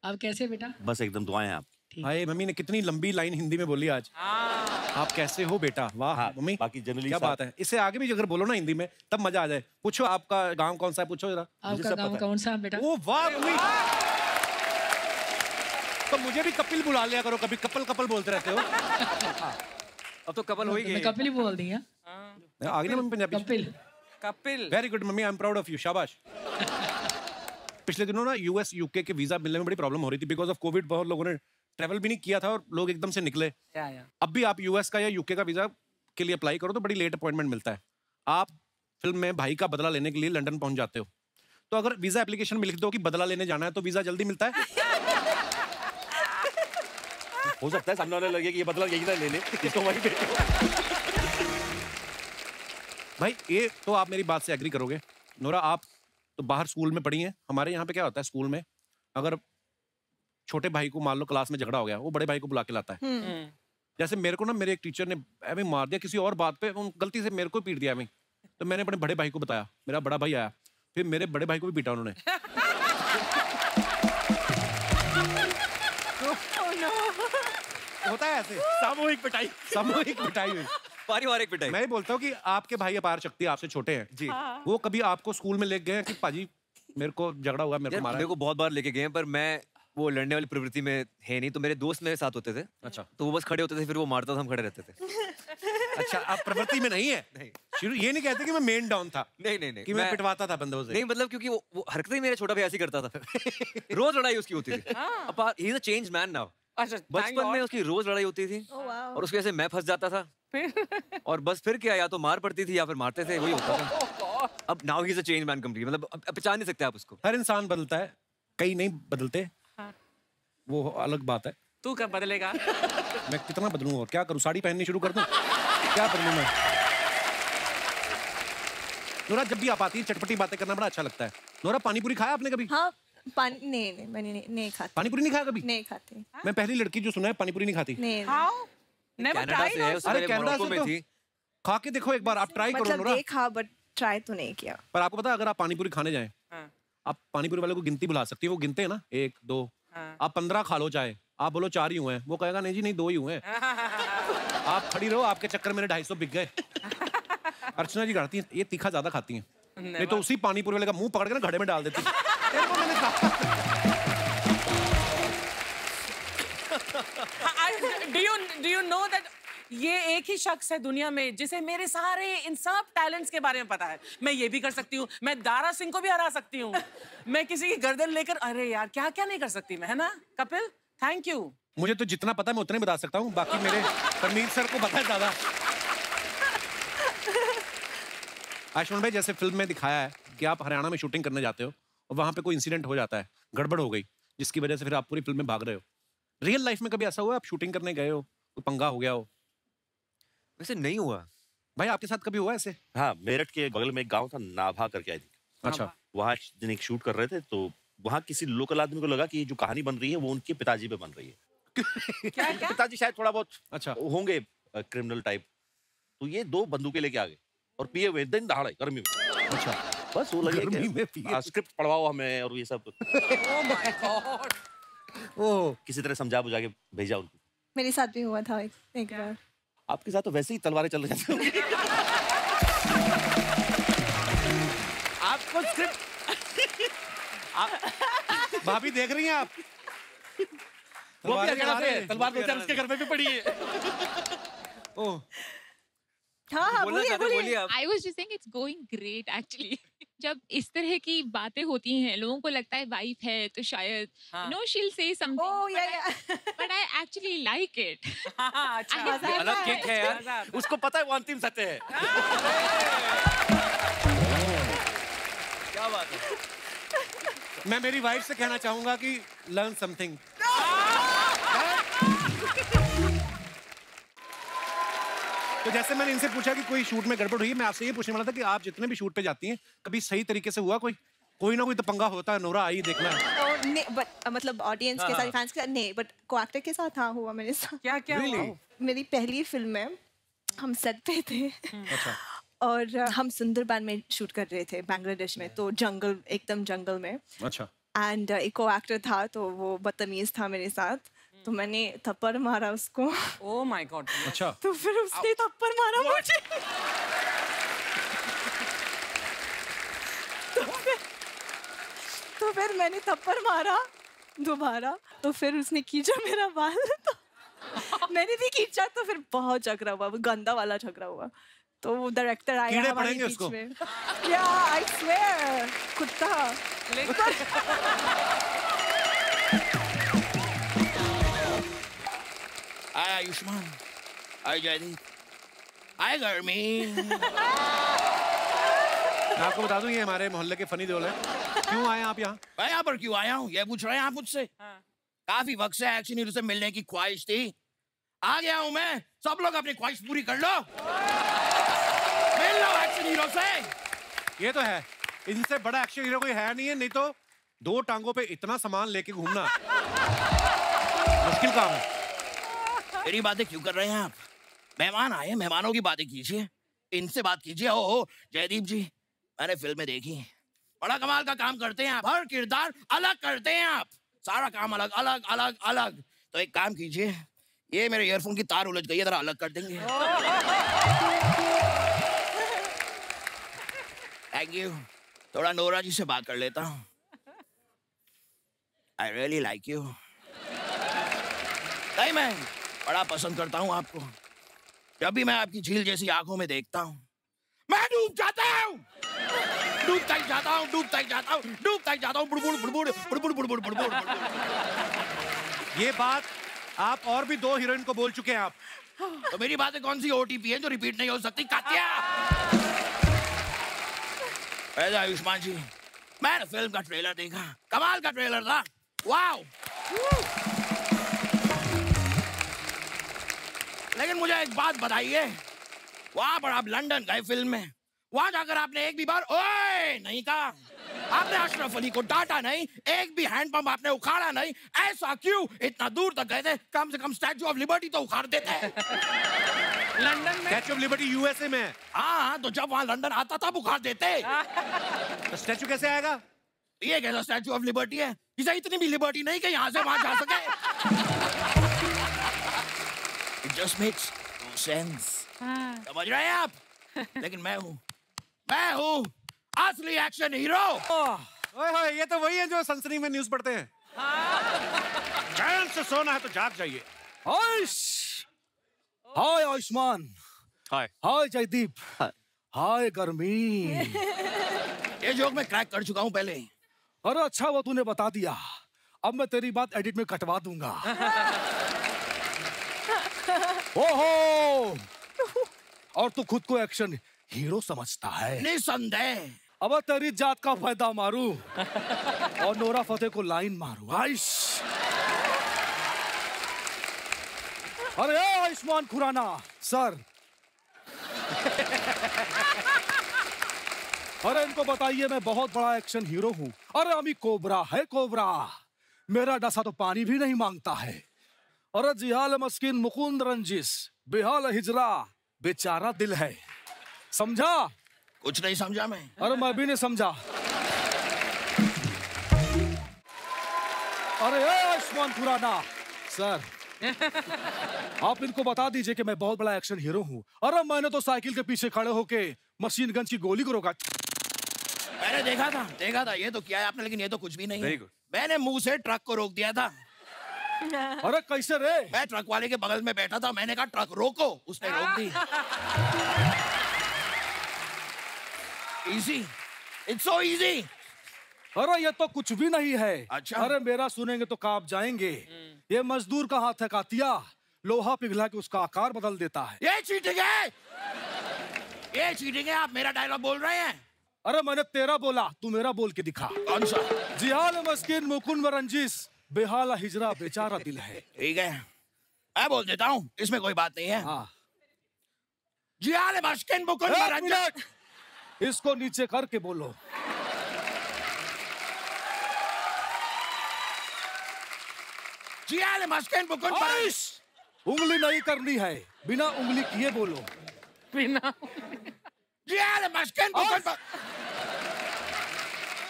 आप कैसे बेटा? बस एकदम दुआएं आप। हाय, मम्मी ने कितनी लंबी लाइन हिंदी में बोली आज। आप कैसे हो बेटा? वाह हाँ, मम्मी, बाकी जनरली क्या बात है। इससे आगे भी अगर बोलो ना हिंदी में, तब मजा आ जाए। पूछो आपका गांव कौन सा है, पूछो जरा। आपका गांव कौन सा है बेटा? ओ वाह मम्मी, तो मुझे भी कपिल बुला लिया करो कभी, कपल कपल बोलते रहते हो। अब तो कपल हो ही मैं गए। कपिल ही बोल दी है। आगे ना mummy Punjabi. Kapil. Kapil. Very good mummy, I am proud of you, शाबाश। पिछले दिनों ना यूएस यूके के वीजा मिलने में बड़ी प्रॉब्लम हो रही थी, बिकॉज ऑफ कोविड। बहुत लोगों ने ट्रैवल भी नहीं किया था और लोग एकदम से निकले। अब भी आप यूएस का या यूके का वीजा के लिए अप्लाई करो तो बड़ी लेट अपॉइंटमेंट मिलता है। आप फिल्म में भाई का बदला लेने के लिए लंदन पहुंच जाते हो, तो अगर वीजा एप्लीकेशन में लिख दो कि बदला लेने जाना है तो वीजा जल्दी मिलता है। हो सकता है सामने वाले लगे कि ये बदला यही ना ले ले, इसको वहीं भेजो। भाई ये तो आप मेरी बात से एग्री करोगे। नोरा आप तो बाहर स्कूल में पढ़ी हैं, हमारे यहाँ पे क्या होता है स्कूल में, अगर छोटे भाई को मान लो क्लास में झगड़ा हो गया, वो बड़े भाई को बुला के लाता है। जैसे मेरे को ना मेरे एक टीचर ने ऐਵੇਂ मार दिया किसी और बात पे, गलती से मेरे को पीट दिया, तो मैंने अपने बड़े भाई को बताया, मेरा बड़ा भाई आया, फिर मेरे बड़े भाई को भी पीटा उन्होंने। होता है ऐसे सामूहिक पिटाई, सामूहिक पिटाई हुई, पारिवारिक पिटाई। मैं बोलता हूँ कि आपके भाई अपार शक्ति आपसे छोटे हैं जी, वो कभी आपको स्कूल में लेके गए कि पाजी मेरे को झगड़ा हुआ, मेरे को मारा? मेरे को बहुत बार लेके गए हैं, पर मैं वो लड़ने वाली प्रवृत्ति में है नहीं, तो मेरे दोस्त मेरे साथ होते थे। अच्छा, तो वो बस खड़े होते थे, फिर वो मारता था, हम खड़े रहते थे। अच्छा, आप प्रवृत्ति में नहीं है? नहीं, शुरू ये नहीं कहते कि मैं मेन डाउन था, नहीं कि मैं पिटवाता था बंदों से। नहीं, मतलब क्योंकि वो हरकतें मेरा छोटा भाई ऐसे ही करता था। रोज लड़ाई उसकी होती थी। अब he is a change man now. बचपन में उसकी रोज लड़ाई होती थी और उसकी वजह से मैं फंस जाता था, और बस फिर क्या, या तो मार पड़ती थी या फिर मारते थे, वही होता था। अब now he is a change man complete, मतलब अब पहचान नहीं सकते आप उसको। हर इंसान बदलता है, कई नहीं बदलते, वो अलग बात है। तू कब बदलेगा? मैं कितना बदलूं और क्या करूं, साड़ी पहननी शुरू कर दूं, क्या करूं मैं? नोरा जब भी आप आती है चटपटी बातें करना बड़ा अच्छा लगता है। नोरा पानी पूरी खाया आपने कभी? हाँ, पानी नहीं, मैंने नहीं खाती। पानी पूरी नहीं खाया कभी? नहीं खाती। मैं पहली लड़की जो सुना है पानी पूरी नहीं खाती। नहीं। How? Never कनाडा tried से है, also? उससे अरे पहले कनाडा मोरक्को से में तो थी। खा के देखो एक बार, आप ट्राई करो मतलब नोरा। देखा बट ट्राई तो नहीं किया। पर आपको पता है अगर आप पानी पूरी खाने जाएं, आप पानी पूरी वाले को गिनती बुला सकती है, वो गिनते हैं ना 1 2, आप 15 खा लो चाहे, आप बोलो 4 ही हुए हैं, वो कहेगा नहीं जी नहीं 2 ही हुए हैं। आप खड़ी रहो, आपके चक्कर मेरे 250 बिक गए। अर्चना जी करती हैं, ये तीखा ज्यादा खाती हैं, नहीं तो उसी पानी पूरी वाले का मुंह पकड़ के ना घड़े में डाल देती। Do you know that ये एक ही शख्स है दुनिया में जिसे मेरे सारे इन सब टैलेंट्स के बारे में पता है। मैं ये भी कर सकती हूँ, मैं दारा सिंह को भी हरा सकती हूँ, मैं किसी की गर्दन लेकर, अरे यार क्या क्या नहीं कर सकती मैं, है ना कपिल? Thank you. मुझे तो जितना पता है मैं उतने बता सकता हूँ, बाकी मेरे परमीर सर को पता है ज्यादा। आयुष्मान भाई, जैसे फिल्म में दिखाया है कि आप हरियाणा में शूटिंग करने जाते हो और वहां पे कोई इंसिडेंट हो जाता है, गड़बड़ हो गई, जिसकी वजह से फिर आप पूरी फिल्म में भाग रहे हो। रियल लाइफ में कभी ऐसा हुआ आप शूटिंग करने गए हो, कोई पंगा हो गया हो? वैसे नहीं हुआ भाई, आपके साथ कभी हुआ ऐसे? हाँ, मेरठ के बगल में एक गांव था नाभा करके, आई थी। अच्छा, वहाँ दिन एक शूट कर रहे थे, तो वहाँ किसी लोकल आदमी को लगा कि जो कहानी बन रही है वो उनके पिताजी पे बन रही है। क्या? पिताजी शायद थोड़ा बहुत अच्छा होंगे क्रिमिनल टाइप, तो ये 2 बंदूकें लेके आ गए और पिए हुए दिन दहाड़े गर्मी में। अच्छा, बस वो लगे गर्मी में पिए। स्क्रिप्ट पढ़वाओ हमें और ये सब। Oh my God. ओह, किसी तरह समझा बुझा के भेजा उनको। मेरे साथ भी हुआ था एक बार। आपके साथ तो वैसे ही तलवारें चल रही थी। आपको स्क्रिप्ट भाभी देख रही हैं आप? वो भी हरियाणा से है, तलवार बेचारा उसके घर में भी पड़ी है। ओह, हाँ हाँ, बोलना बोलिए चाहते बोलिए। बोलिए आप। I was just saying it's going great actually. जब इस तरह की बातें होती हैं, लोगों को लगता है वाइफ है तो शायद no she will say something, oh yeah but I actually like it. अच्छा, अलग किक है यार। उसको पता है वो अंतिम सत्य है। क्या बात है। मैं मेरी वाइफ से कहना चाहूंगा कि लर्न समथिंग। तो जैसे मैंने इनसे पूछा कि कोई शूट में गड़बड़ हुई है, मैं आपसे ये पूछने वाला था कि आप जितने भी शूट पे जाती हैं कभी सही तरीके से हुआ कोई ना कोई तो पंगा होता है? नोरा आई देखना है। बट मतलब ऑडियंस के साथ, फैंस के साथ नहीं, बट को एक्टर के साथ हाँ हुआ मेरे साथ। क्या क्या Really? मेरी पहली फिल्म में हम सेट पे थे। अच्छा, और हम सुंदरबन में शूट कर रहे थे बांग्लादेश में, तो जंगल, एकदम जंगल में। अच्छा, एंड एक को एक्टर था तो वो बदतमीज था मेरे साथ, तो मैंने थप्पड़ मारा उसको। Oh my God. अच्छा, तो फिर उसने थप्पड़ मारा मुझे। तो फिर मैंने थप्पड़ मारा दोबारा, तो फिर उसने खींचा मेरा बाल, तो मैंने भी खींचा, तो फिर बहुत झगड़ा हुआ, वो गंदा वाला झगड़ा हुआ। तो वो डायरेक्टर आया कीड़े हमारे पड़ेंगे बीच उसको? में। या आई स्वेयर, कुत्ता। आयुष्मान, आय जयदीप, हाय गर्मी। मैं आपको बता दूं ये हमारे मोहल्ले के फनी देओल है। क्यों आए आप यहाँ? मैं यहाँ पर क्यों आया हूँ ये पूछ रहे हैं आप मुझसे? काफी वक्त से एक्शन हीरो से मिलने की ख्वाहिश थी, आ गया हूँ मैं। सब लोग अपनी ख्वाहिश पूरी कर लो, मिल लो एक्शन हीरो से। ये तो है, इनसे बड़ा एक्शन हीरो कोई है नहीं है, नहीं तो 2 टांगों पे इतना सामान लेके घूमना मुश्किल काम है। मेरी बातें क्यों कर रहे हैं आप? मेहमान आए, मेहमानों की बातें कीजिए, इनसे बात कीजिए। ओ जयदीप जी, मैंने फिल्में देखी, बड़ा कमाल का काम करते हैं आप, हर किरदार अलग करते हैं आप, सारा काम अलग अलग अलग अलग। तो एक काम कीजिए, ये मेरे ईयरफोन की तार उलझ गई है, जरा अलग कर देंगे? Thank you. थोड़ा नोरा जी से बात कर लेता हूँ। I really like you. नहीं, मैं बड़ा पसंद करता हूँ आपको। जब भी मैं आपकी झील जैसी आंखों में देखता हूँ, मैं डूब जाता हूँ, डूबता ही जाता हूँ, डूबता ही जाता हूँ, डूबता ही जाता हूँ। बुड़बुड़ बुड़बुड़ बुड़बुड़ बुड़बुड़ बुड़बुड़। ये बात आप और भी 2 हीरोइन को बोल चुके हैं आप। तो मेरी बातें कौन सी ओटीपी है जो रिपीट नहीं हो सकती? कात्या। ऐसा आयुष्मान जी, मैंने फिल्म का ट्रेलर देखा, कमाल का ट्रेलर था, वाओ। लेकिन मुझे एक बात बताइए, वहां पर आप लंदन गए फिल्म में, वहां जाकर आपने एक भी बार ओए नहीं कहा, आपने अशरफ अली को डांटा नहीं, एक भी हैंडपंप आपने उखाड़ा नहीं। ऐसा क्यों? इतना दूर तक गए थे, कम से कम स्टैच्यू ऑफ लिबर्टी तो उखाड़ देते। लंदन में स्टैच्यू ऑफ लिबर्टी यूएसए में है। हाँ, तो जब वहां लंदन आता तब उखाड़ देते। तो स्टैच्यू कैसे आएगा? ये कैसा स्टैच्यू ऑफ लिबर्टी है? इसे इतनी भी लिबर्टी नहीं कि यहाँ से वहां जा सके। It just makes no sense। समझ रहे हैं आप? लेकिन मैं हूँ असली एक्शन हीरो। ओए ये तो वही है जो सनसनी में न्यूज़ पढ़ते हैं। चैन से सोना है तो जाग जाइए। हाय आयुष्मान, हाय हाय जयदीप, हाय गर्मी। ये जोक मैं क्रैक कर चुका हूँ पहले। अरे अच्छा वो तूने बता दिया, अब मैं तेरी बात एडिट में कटवा दूंगा। ओहो, और तू खुद को एक्शन हीरो समझता है? निसंदेह। अब तेरी जात का फायदा मारूं और नोरा फतेह को लाइन मारूं। आइश, अरे आयुष्मान खुराना सर, अरे इनको बताइए मैं बहुत बड़ा एक्शन हीरो हूँ। अरे अमी कोबरा है, कोबरा मेरा डसा तो पानी भी नहीं मांगता है। अरे जिहाल मस्किन मुकुंद रंजिश, बेहाल हिजरा बेचारा दिल है। समझा? कुछ नहीं समझा मैं। अरे मैं भी नहीं समझा। अरे आयुष्मान खुराना सर, आप इनको बता दीजिए कि मैं बहुत बड़ा एक्शन हीरो हूँ। अरे मैंने तो साइकिल के पीछे खड़े होके मशीन गन की गोली को रोका। मैंने देखा था, ये तो किया है आपने, लेकिन ये तो कुछ भी नहीं है। मैंने मुंह से ट्रक को रोक दिया था। अरे कैसे रे? मैं ट्रक वाले के बगल में बैठा था, मैंने कहा ट्रक रोको, उसने रोक दी। Easy, it's so easy. अरे ये तो कुछ भी नहीं है। अच्छा? अरे मेरा सुनेंगे तो कांप जाएंगे। ये मजदूर का हाथ है कातिया, लोहा पिघला के उसका आकार बदल देता है। ये चीटिंग है, ये चीटिंग है। आप मेरा डायलॉग बोल रहे हैं। अरे मैंने तेरा बोला, तू मेरा बोल के दिखा। कौन सा? जिहाल मस्किन मुकुंद रंजिश, बेहाला हिजरा बेचारा दिल है। ठीक है, मैं बोल देता हूँ, इसमें कोई बात नहीं है। हाँ। जिहाल मस्किन मुकुंद रंजिश। इसको नीचे करके बोलो। जिहाल मस्किन मुकुंद रंजिश। उंगली नहीं करनी है, बिना उंगली किए बोलो। बिना जिहाल मस्किन मुकुंद।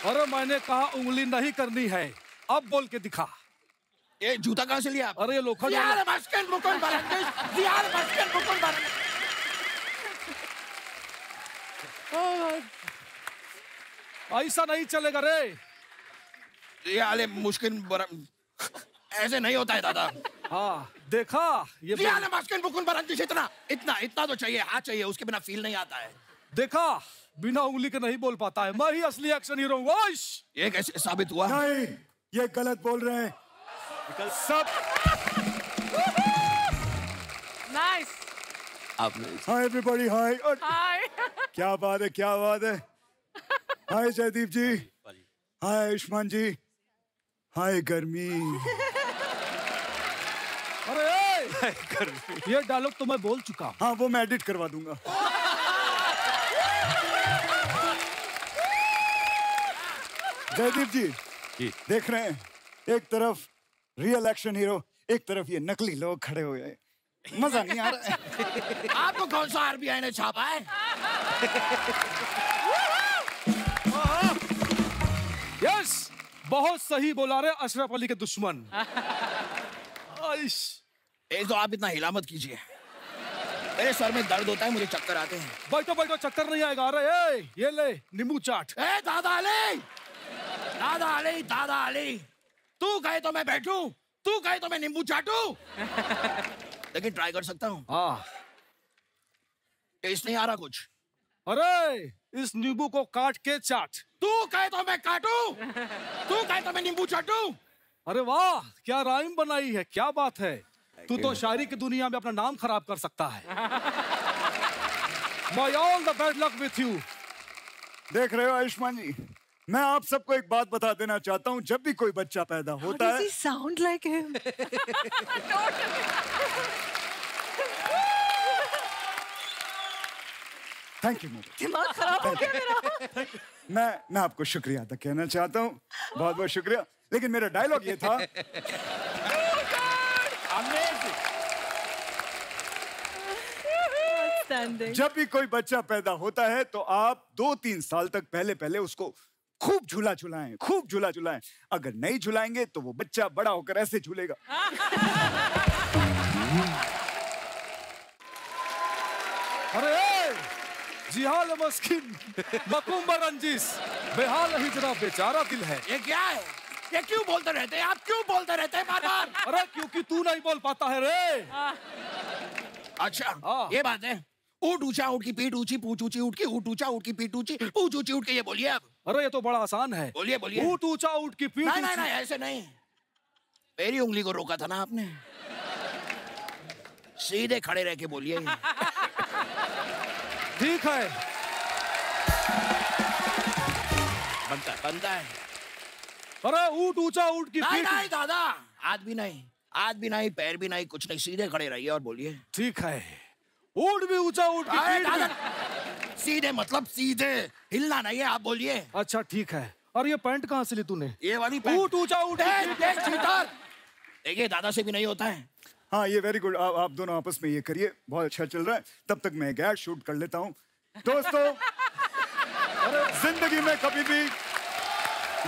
अरे मैंने कहा उंगली नहीं करनी है, अब बोल के दिखा। ये जूता कहाँ से लिया आप? अरे ये लोखंड जिहाल मस्किन मुकुंद रंजिश, जिहाल मस्किन मुकुंद रंजिश। ऐसा नहीं चलेगा रे। जिहाल मुश्किल ऐसे नहीं होता है दादा। हाँ देखा, ये जिहाल मस्किन मुकुंद रंजिश। इतना इतना इतना तो चाहिए, हाथ चाहिए, उसके बिना फील नहीं आता है। देखा, बिना उंगली के नहीं बोल पाता है। मैं ही असली एक्शन हीरो हूँ। ये कैसे साबित हुआ? नहीं, ये गलत बोल रहे हैं सब। नाइस। हाय एवरीबॉडी, हाय। हाय। क्या बात है, क्या बात है। हाय जयदीप जी, हाय आयुष्मान जी, हाय गर्मी। अरे ये डायलॉग तो मैं बोल चुका हूँ। हाँ, वो मैं एडिट करवा दूंगा। जयदीप जी देख रहे हैं, एक तरफ रियल एक्शन हीरो, एक तरफ ये नकली लोग खड़े हुए हैं। मजा नहीं आ रहा है। आपको कौन सा आरबीआई ने छापा है? यस, बहुत सही बोला रे अशरफ अली के दुश्मन। एक तो आप इतना हिला मत कीजिए, मेरे सर में दर्द होता है, मुझे चक्कर आते हैं। बैठो बैठो, चक्कर नहीं आएगा। अरे ये ले नींबू चाट। दादा अली, दादा अली, दादा अली, तू कहे तो मैं बैठूं, तू कहे तो मैं नींबू चाटूं। लेकिन ट्राई कर सकता हूँ। हाँ, टेस्ट नहीं आ रहा कुछ। अरे इस नींबू को काट के चाट। तू कहे तो मैं काटूं, तू कहे तो मैं नींबू चाटूं। अरे वाह, क्या राइम बनाई है, क्या बात है। तू तो शायरी की दुनिया में अपना नाम खराब कर सकता है। By all the bad luck with you। देख रहे हो आयुष्मान जी, मैं आप सबको एक बात बता देना चाहता हूँ, जब भी कोई बच्चा पैदा होता है। Sound like him. Thank you. दिमाग खराब हो गया मेरा। मैं आपको शुक्रिया अदा कहना चाहता हूँ, बहुत बहुत शुक्रिया। लेकिन मेरा डायलॉग ये था। जब भी कोई बच्चा पैदा होता है तो आप 2-3 साल तक पहले उसको खूब झूला झुलाएं, खूब झूला झुलाएं। अगर नहीं झुलाएंगे तो वो बच्चा बड़ा होकर ऐसे झूलेगा। अरे जिहाल मस्किन मकुम्बर रंजिश, बेहाल हिजरा बेचारा दिल है। ये क्या है? ये क्यों बोलते रहते हैं आप? क्यों बोलते रहते हैं बार-बार? अरे क्योंकि तू नहीं बोल पाता है रे। अच्छा, ये बात है। ऊँट ऊंचा, ऊँट की पीठ ऊंची, पूंछ ऊंची ऊँट की, ऊँट ऊंचा, ऊँट की पीठ ऊंची, पूंछ ऊंची ऊँट की। ये बोलिए आप। अरे ये तो बड़ा आसान है। बोलिए बोलिए। ऊँट ऊंचा, ऊँट की पीठ ऊंची। नहीं, ऐसे नहीं। मेरी उंगली को रोका था ना आपने। सीधे खड़े रह के बोलिए। ठीक है, बनता है। अरे ऊँट ऊंचा, ऊँट की पीठ। नहीं दादा, हाथ भी नहीं, पैर भी नहीं, कुछ नहीं, सीधे खड़े रहिए और बोलिए। ठीक है, ऊँट भी ऊंचा, ऊँट की पीठ भी। सीधे मतलब सीधे, हिलना नहीं है, आप बोलिए। अच्छा ठीक है। और ये पैंट कहाँ से ली तूने? ये वाली ऊँट ऊंचा, ऊँट की पीठ। देखिए दादा से भी नहीं होता है। हाँ, ये वेरी गुड। आप दोनों आपस में ये करिए, बहुत अच्छा चल रहा है। तब तक मैं गैर शूट कर लेता हूँ। दोस्तों, जिंदगी में कभी भी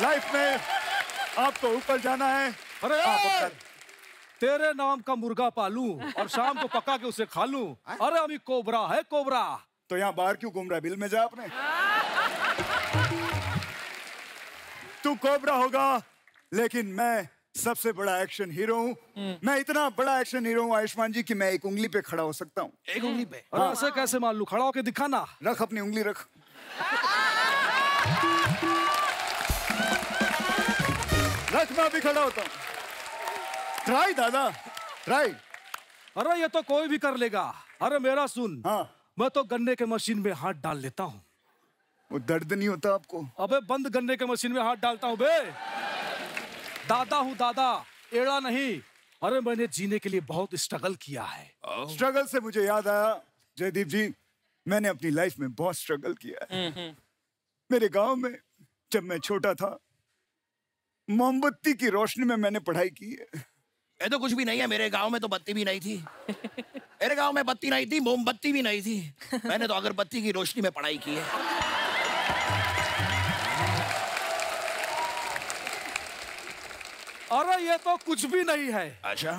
लाइफ में आपको ऊपर जाना है। अरे तेरे नाम का मुर्गा पालूं और शाम को पका के उसे खा लूं। अरे अभी कोबरा है, कोबरा। तो यहाँ बाहर क्यों घूम रहा है? बिल में जा अपने। तू कोबरा होगा, लेकिन मैं सबसे बड़ा एक्शन हीरो हूँ। मैं इतना बड़ा एक्शन हीरो हूँ आयुष्मान जी कि मैं एक उंगली पे खड़ा हो सकता हूँ। एक उंगली पे? अरे ऐसे कैसे मान लूं? खड़ा होके दिखाना। रख अपनी उंगली, रख। मैं अभी खड़ा होता हूँ। ट्राई दादा, ट्राई। अरे ये तो कोई भी कर लेगा। अरे मेरा सुन। हाँ, मैं तो गन्ने के मशीन में हाथ डाल लेता हूँ। वो दर्द नहीं होता आपको? अबे बंद गन्ने के मशीन में हाथ डालता हूँ बे। दादा हूँ दादा, एड़ा नहीं। अरे मैंने जीने के लिए बहुत स्ट्रगल किया है। स्ट्रगल से मुझे याद आया जयदीप जी, मैंने अपनी लाइफ में बहुत स्ट्रगल किया है। मेरे गांव में जब मैं छोटा था, मोमबत्ती की रोशनी में मैंने पढ़ाई की है। ये तो कुछ भी नहीं है। मेरे गांव में तो बत्ती भी नहीं थी। मेरे गांव में बत्ती नहीं थी, मोमबत्ती भी नहीं थी। मैंने तो अगरबत्ती की रोशनी में पढ़ाई की है। अरे ये तो कुछ भी नहीं है। अच्छा,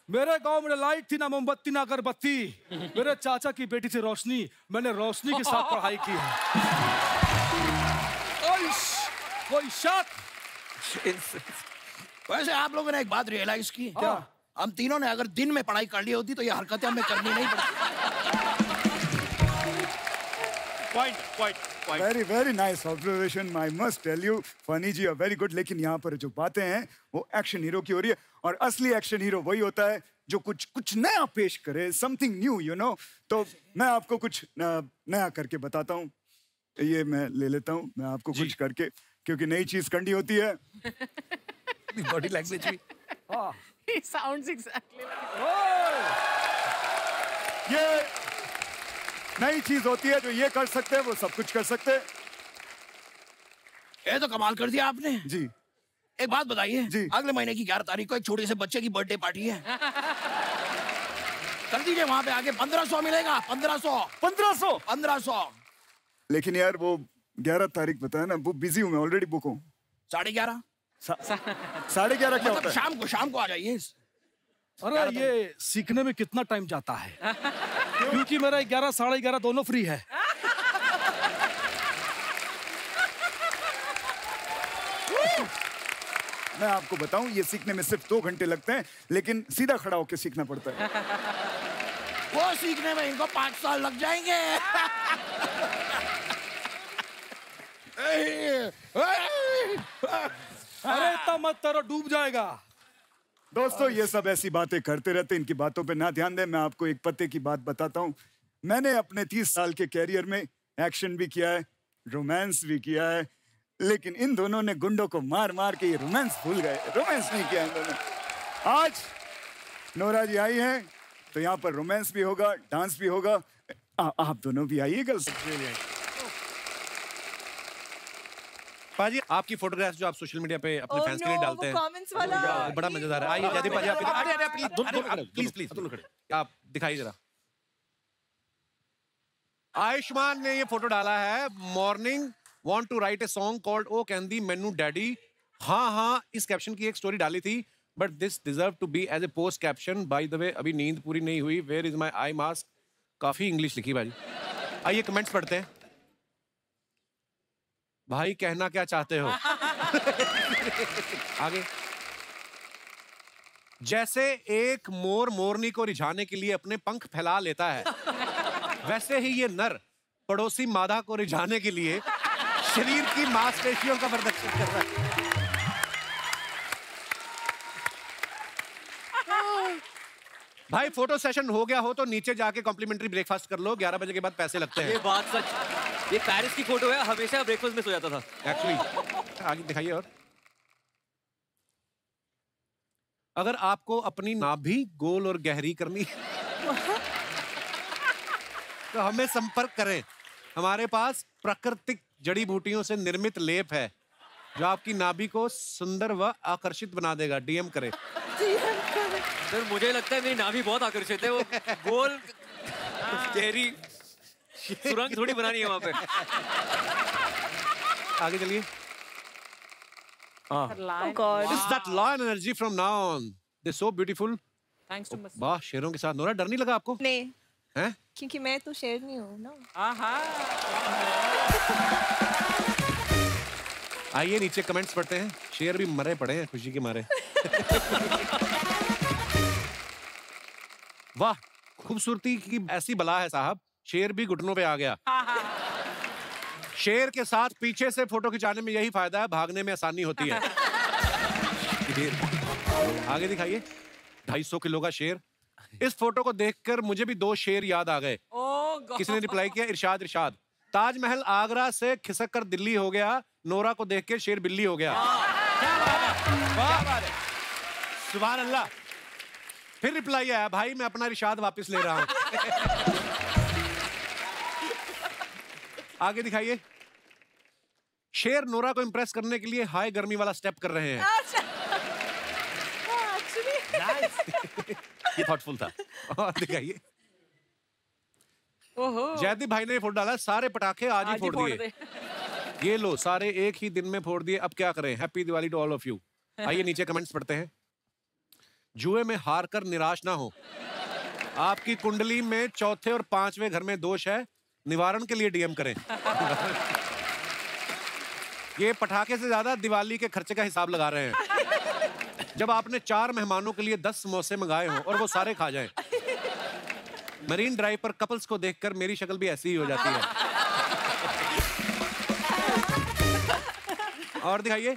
मेरे गांव में लाइट थी, ना मोमबत्ती ना अगरबत्ती। मेरे चाचा की बेटी से रोशनी, मैंने रोशनी के साथ पढ़ाई की है। कोई शक? वैसे आप लोगों ने एक बात रियलाइज की क्या? हम तीनों ने अगर दिन में पढ़ाई कर ली होती तो ये हरकतें हमें करनी नहीं पड़ती। Very nice observation, I must tell you funny ji are very good. लेकिन यहाँ पर जो बातें हैं वो एक्शन हीरो की हो रही है, और असली एक्शन हीरो वही होता है जो कुछ नया पेश करे, समथिंग न्यू, यू नो। तो मैं आपको कुछ नया करके बताता हूँ। ये मैं ले लेता हूँ मैं आपको कुछ करके, क्योंकि नई चीज कंडी होती है। बॉडी लैंग्वेज भी। He sounds exactly like ये नई चीज होती है, जो ये कर सकते हैं वो सब कुछ कर सकते हैं। ये तो कमाल कर दिया आपने जी। एक बात बताइए जी, अगले महीने की 11 तारीख को एक छोटे से बच्चे की बर्थडे पार्टी है। कर दीजिए, वहां पे आगे 1500 मिलेगा। 1500। लेकिन यार वो 11 तारीख बताया ना, वो बिजी हूँ मैं, ऑलरेडी बुक हूँ। 11:30। 11:30 क्या मतलब होता है? शाम को आ जाइए। अरे ये सीखने में कितना टाइम जाता है, क्योंकि मेरा 11 साढ़े 11 दोनों फ्री है। मैं आपको बताऊं, ये सीखने में सिर्फ 2 घंटे लगते हैं, लेकिन सीधा खड़ा होकर सीखना पड़ता है। वो सीखने में इनको 5 साल लग जाएंगे। अरे इतना मत करो, डूब जाएगा। दोस्तों ये सब ऐसी बातें करते रहते, इनकी बातों पे ना ध्यान दें। मैं आपको एक पते की बात बताता हूँ। मैंने अपने 30 साल के कैरियर में एक्शन भी किया है, रोमांस भी किया है, लेकिन इन दोनों ने गुंडों को मार मार के ये रोमांस भूल गए। रोमांस नहीं किया इन दोनों। आज नोरा जी आई हैं तो यहाँ पर रोमांस भी होगा, डांस भी होगा। आप दोनों भी आइएगा। पाजी आपकी फोटोग्राफ्स जो आप सोशल मीडिया पे अपने फैंस के लिए डालते हैं, कमेंट्स वाला बड़ा मजेदार है। आइए जयदीप पाजी, आप प्लीज आप दिखाइए जरा। आयुष्मान ने ये फोटो डाला है, morning want to write a song called ओ कहंदी मैनू डैडी। हाँ, इस कैप्शन की एक स्टोरी डाली थी, but this deserve to be as a post caption. By the way अभी नींद पूरी नहीं हुई। Where is my eye mask. काफी इंग्लिश लिखी भाई। आइए कमेंट्स पढ़ते हैं। भाई कहना क्या चाहते हो? आगे। जैसे एक मोर मोरनी को रिझाने के लिए अपने पंख फैला लेता है, वैसे ही ये नर पड़ोसी मादा को रिझाने के लिए शरीर की मांसपेशियों का प्रदर्शन कर रहा है। भाई फोटो सेशन हो गया हो तो नीचे जाके कॉम्प्लीमेंट्री ब्रेकफास्ट कर लो, 11 बजे के बाद पैसे लगते हैं। ये बात सच। ये पेरिस की फोटो है, हमेशा ब्रेकफास्ट में सो जाता था एक्चुअली। आगे दिखाइए। और अगर आपको अपनी नाभि गोल और गहरी करनी तो हमें संपर्क करें। हमारे पास प्राकृतिक जड़ी बूटियों से निर्मित लेप है जो आपकी नाभि को सुंदर व आकर्षित बना देगा। डीएम करें। सर मुझे लगता है मेरी नाभि बहुत आकर्षित है। वो गोल गहरी सुरंग थोड़ी बनानी है वहां पे। आगे चलिए। God. This is that lion energy from now on. They're so beautiful. Thanks to Mr. वाह, शेरों के साथ। नोरा डर नहीं लगा आपको? नहीं, हैं? क्योंकि मैं तो शेर नहीं हूँ ना। आइए नीचे कमेंट्स पढ़ते हैं। शेर भी मरे पड़े हैं खुशी के मारे। वाह, खूबसूरती की ऐसी बला है साहब, शेर भी घुटनों पे आ गया। शेर के साथ पीछे से फोटो खिंचाने में यही फायदा है, भागने में आसानी होती है। आगे दिखाइए। 250 किलो का शेर। इस फोटो को देखकर मुझे भी 2 शेर याद आ गए। किसी ने रिप्लाई किया, इरशाद। ताजमहल आगरा से खिसक कर दिल्ली हो गया, नोरा को देख के शेर बिल्ली हो गया। सुभान अल्लाह। फिर रिप्लाई आया, भाई मैं अपना इरशाद वापस ले रहा हूं। आगे दिखाइए। शेर नोरा को इंप्रेस करने के लिए हाई गर्मी वाला स्टेप कर रहे हैं। ये थॉटफुल था। और दिखाइए। जयदीप भाई ने फोटो डाला, सारे पटाखे आज ही फोड़ दिए। ये लो, सारे एक ही दिन में फोड़ दिए, अब क्या करें। Happy Diwali to all of you. आइए नीचे कमेंट्स पढ़ते हैं। जुए में हार कर निराश ना हो। आपकी कुंडली में 4थे और 5वें घर में दोष है, निवारण के लिए डीएम करें। ये पटाखे से ज्यादा दिवाली के खर्चे का हिसाब लगा रहे हैं। जब आपने 4 मेहमानों के लिए 10 समोसे मंगाए हों और वो सारे खा जाएं। मरीन ड्राइव पर कपल्स को देखकर मेरी शक्ल भी ऐसी ही हो जाती है। और दिखाइए,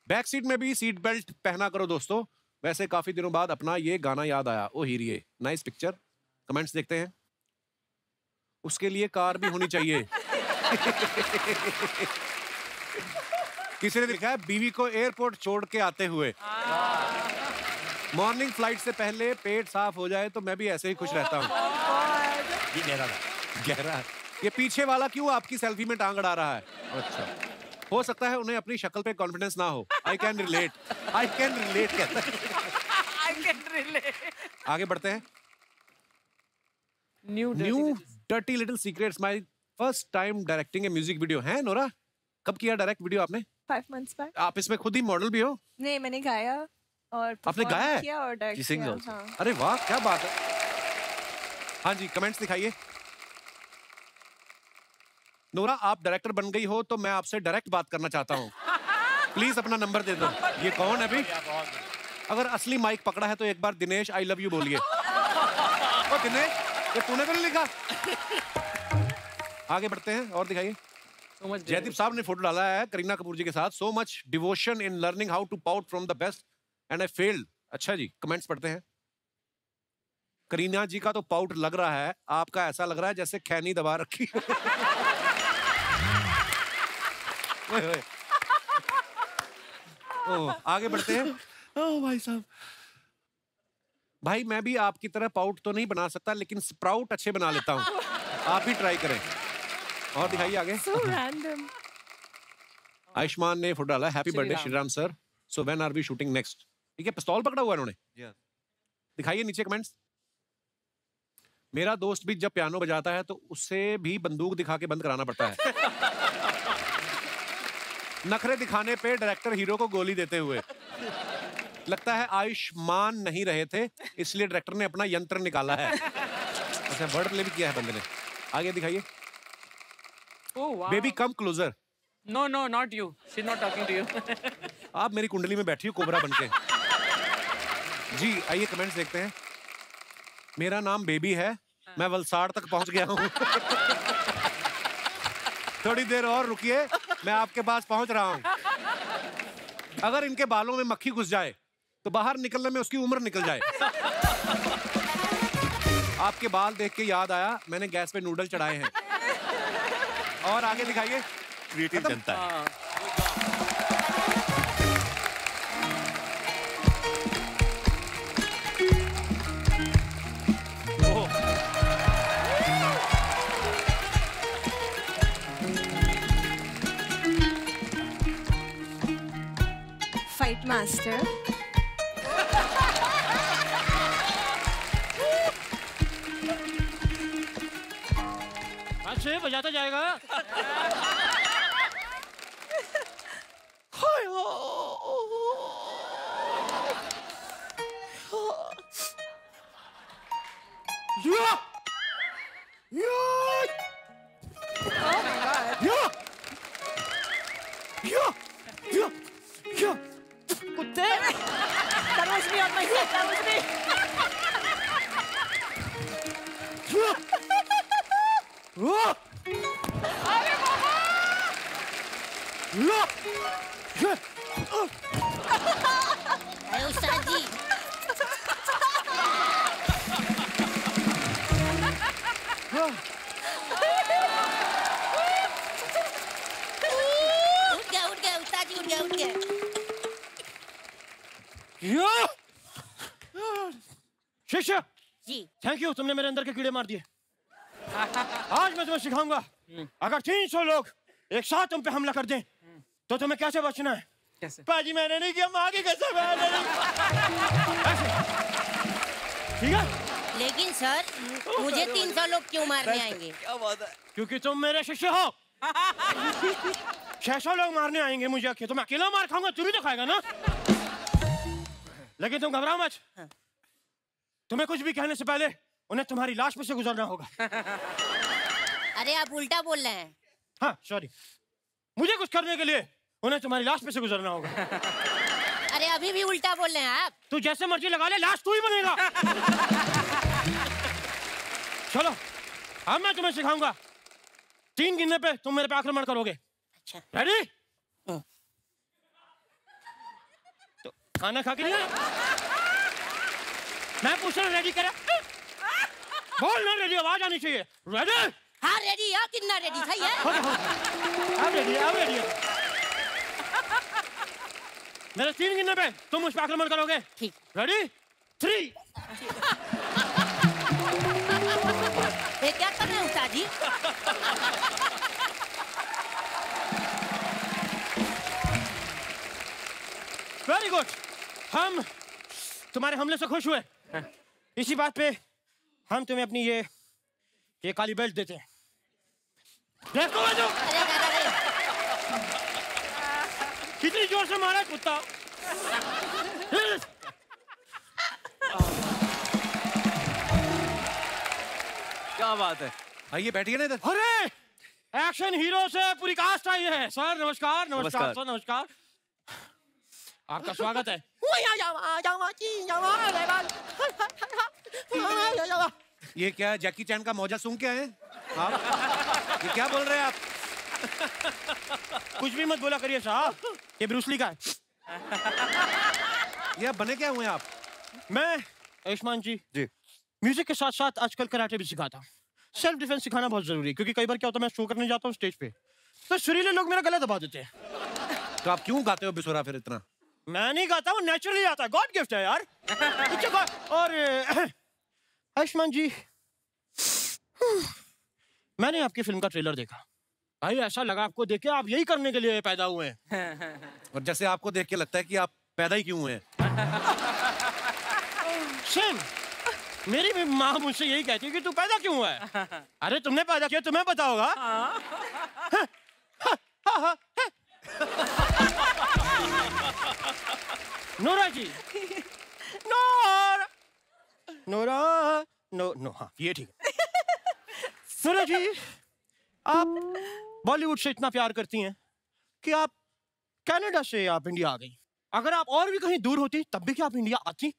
बैक सीट में भी सीट बेल्ट पहना करो दोस्तों। वैसे काफी दिनों बाद अपना ये गाना याद आया। ओ हीरिए, नाइस पिक्चर। कमेंट्स देखते हैं। उसके लिए कार भी होनी चाहिए। किसी ने लिखा है बीवी को एयरपोर्ट छोड़ के आते हुए। मॉर्निंग फ्लाइट से पहले पेट साफ हो जाए तो मैं भी ऐसे ही खुश रहता हूँ। ये गहरा है। ये पीछे वाला क्यों आपकी सेल्फी में टांग अड़ा रहा है? अच्छा, हो सकता है उन्हें अपनी शक्ल पे कॉन्फिडेंस ना हो। आई कैन रिलेट कहता है। I can relate. आगे बढ़ते हैं। New Dirty Little Secrets, my first time directing a music video है नोरा? कब किया डायरेक्ट वीडियो आपने? 5 months back. आप इसमें खुद ही मॉडल भी हो? नहीं, मैंने गाया और आपने गाया है? किया और डायरेक्ट किया। हाँ। अरे वाह, क्या बात है। हाँ जी, कमेंट्स दिखाइए। नोरा, आप डायरेक्टर बन गई हो तो मैं आपसे डायरेक्ट बात करना चाहता हूँ। प्लीज अपना नंबर दे दो। ये कौन है भाई? अगर असली माइक पकड़ा है तो एक बार दिनेश आई लव यू बोलिए। ओ दिनेश, ये तूने तो नहीं लिखा? आगे बढ़ते हैं और दिखाइए। जयदीप साहब ने फोटो डाला है करीना कपूर जी के साथ। So much devotion in learning how to pout from the best and I failed. अच्छा जी, कमेंट्स पढ़ते हैं। करीना जी का तो पाउट लग रहा है, आपका ऐसा लग रहा है जैसे खैनी दबा रखी। आगे बढ़ते हैं। ओ भाई साहब, भाई मैं भी आपकी तरह पाउट तो नहीं बना सकता लेकिन स्प्राउट अच्छे बना लेता हूँ। आप ही ट्राई करें। और दिखाइए आगे। So random. आयुष्मान ने फोटो डाला, happy birthday Shriram sir, so when are we shooting next. ठीक है, पिस्तौल पकड़ा हुआ इन्होंने। दिखाइए नीचे कमेंट्स। मेरा दोस्त भी जब पियानो बजाता है तो उससे भी बंदूक दिखा के बंद कराना पड़ता है। नखरे दिखाने पे डायरेक्टर हीरो को गोली देते हुए। लगता है आयुष्मान नहीं रहे थे इसलिए डायरेक्टर ने अपना यंत्र निकाला है। अच्छा, वर्ड प्ले भी किया है बंदे ने। आगे दिखाइए। Baby come closer. No, no, not you. She's not talking to you. आप मेरी कुंडली में बैठी हो कोबरा बनके। जी आइए कमेंट्स देखते हैं। मेरा नाम बेबी है, मैं वलसाड़ तक पहुंच गया हूँ। थोड़ी देर और रुकिए, मैं आपके पास पहुंच रहा हूँ। अगर इनके बालों में मक्खी घुस जाए तो बाहर निकलने में उसकी उम्र निकल जाए। आपके बाल देख के याद आया, मैंने गैस पे नूडल चढ़ाए हैं। और आगे दिखाइए। क्रिएटिव जनता है। Fight master. अच्छे बजाता जाएगा। कुत्ते! That was me on my hip. That was me. अरे बाबा! अरे उस्ताद जी। उठ गया उस्ताद जी, उठ गया। शिष्य जी, थैंक यू, तुमने मेरे अंदर के कीड़े मार दिए। आज मैं तुम्हें सिखाऊंगा, अगर 300 लोग एक साथ तुम पे हमला कर दें तो तुम्हें कैसे बचना है। कैसे? पाजी मैंने नहीं किया, माँ की कसम है। ठीक है? लेकिन सर मुझे 300 लोग क्यों मारने आएंगे? क्या बात है? क्योंकि तुम मेरे शिष्य हो। 600 लोग मारने आएंगे मुझे, तो मैं अकेला मार खाऊंगा, तू भी तो खाएगा ना। लेकिन तुम घबराओ मत, तुम्हें कुछ भी कहने से पहले उन्हें तुम्हारी लाश पे से गुजरना होगा। अरे आप उल्टा बोल रहे हैं। हाँ सॉरी, मुझे कुछ करने के लिए उन्हें तुम्हारी लाश पे से गुजरना होगा। अरे अभी भी उल्टा बोल रहे हैं आप। तू जैसे मर्जी लगा ले, लाश तू ही बनेगा। चलो अब मैं तुम्हें सिखाऊंगा 3 गिनने पे तुम मेरे पे आक्रमण करोगे। रेडी? तो खाना खा के नहीं आए? मैं पूछ रहा हूँ रेडी करे? बोल ना रेडी, आवाज आनी चाहिए। रेडी? हाँ रेडी है, कितना रेडी? सही है। अब रेडी है, अब रेडी है। मेरे 3 गिनने पे तुम उस पर आक्रमण करोगे। ठीक। रेडी? 3। ये क्या कर रहे हैं उस्ताद जी? Very good. हम तुम्हारे हमले से खुश हुए। इसी बात पे हम तुम्हें अपनी ये काली बेल्ट देते हैं। देखो जो कितनी जोर से मारा कुत्ता। क्या बात है। आइए बैठिए ना इधर। अरे एक्शन हीरो से पूरी कास्ट आई है। सर नमस्कार। नमस्कार सर, नमस्कार। आपका स्वागत है। ये क्या जैकी चैन का मौजा सूंघ के आए आप? ये क्या बोल रहे हैं आप? कुछ भी मत बोला करिए साहब, ये ब्रूसली का है। ये आप बने क्या हुए आप? मैं आयुष्मान जी म्यूजिक के साथ साथ आजकल कराटे भी सिखाता हूँ। सेल्फ डिफेंस सिखाना बहुत जरूरी है, क्योंकि कई बार क्या होता है, मैं शो करने जाता हूँ स्टेज पे तो सुरीले लोग मेरा गला दबा देते हैं। तो आप क्यों गाते हो बेसुरा फिर इतना? मैं नहीं गाता हूँ, नेचुरली आता है, गॉड गिफ्ट है यार। और आयुष्मान जी, मैंने आपकी फिल्म का ट्रेलर देखा भाई, ऐसा लगा आपको देख के आप यही करने के लिए पैदा हुए हैं। और जैसे आपको देख के लगता है कि आप पैदा ही क्यों हुए हैं। सेम मेरी भी माँ मुझसे यही कहती है कि तू पैदा क्यों हुआ है। अरे तुमने पैदा किया, तुम्हें पता होगा। नोरा जी, नोरा नो हाँ ये ठीक है। नोरा जी, आप बॉलीवुड से इतना प्यार करती हैं कि आप कनाडा से आप इंडिया आ गई। अगर आप और भी कहीं दूर होती तब भी क्या आप इंडिया आती?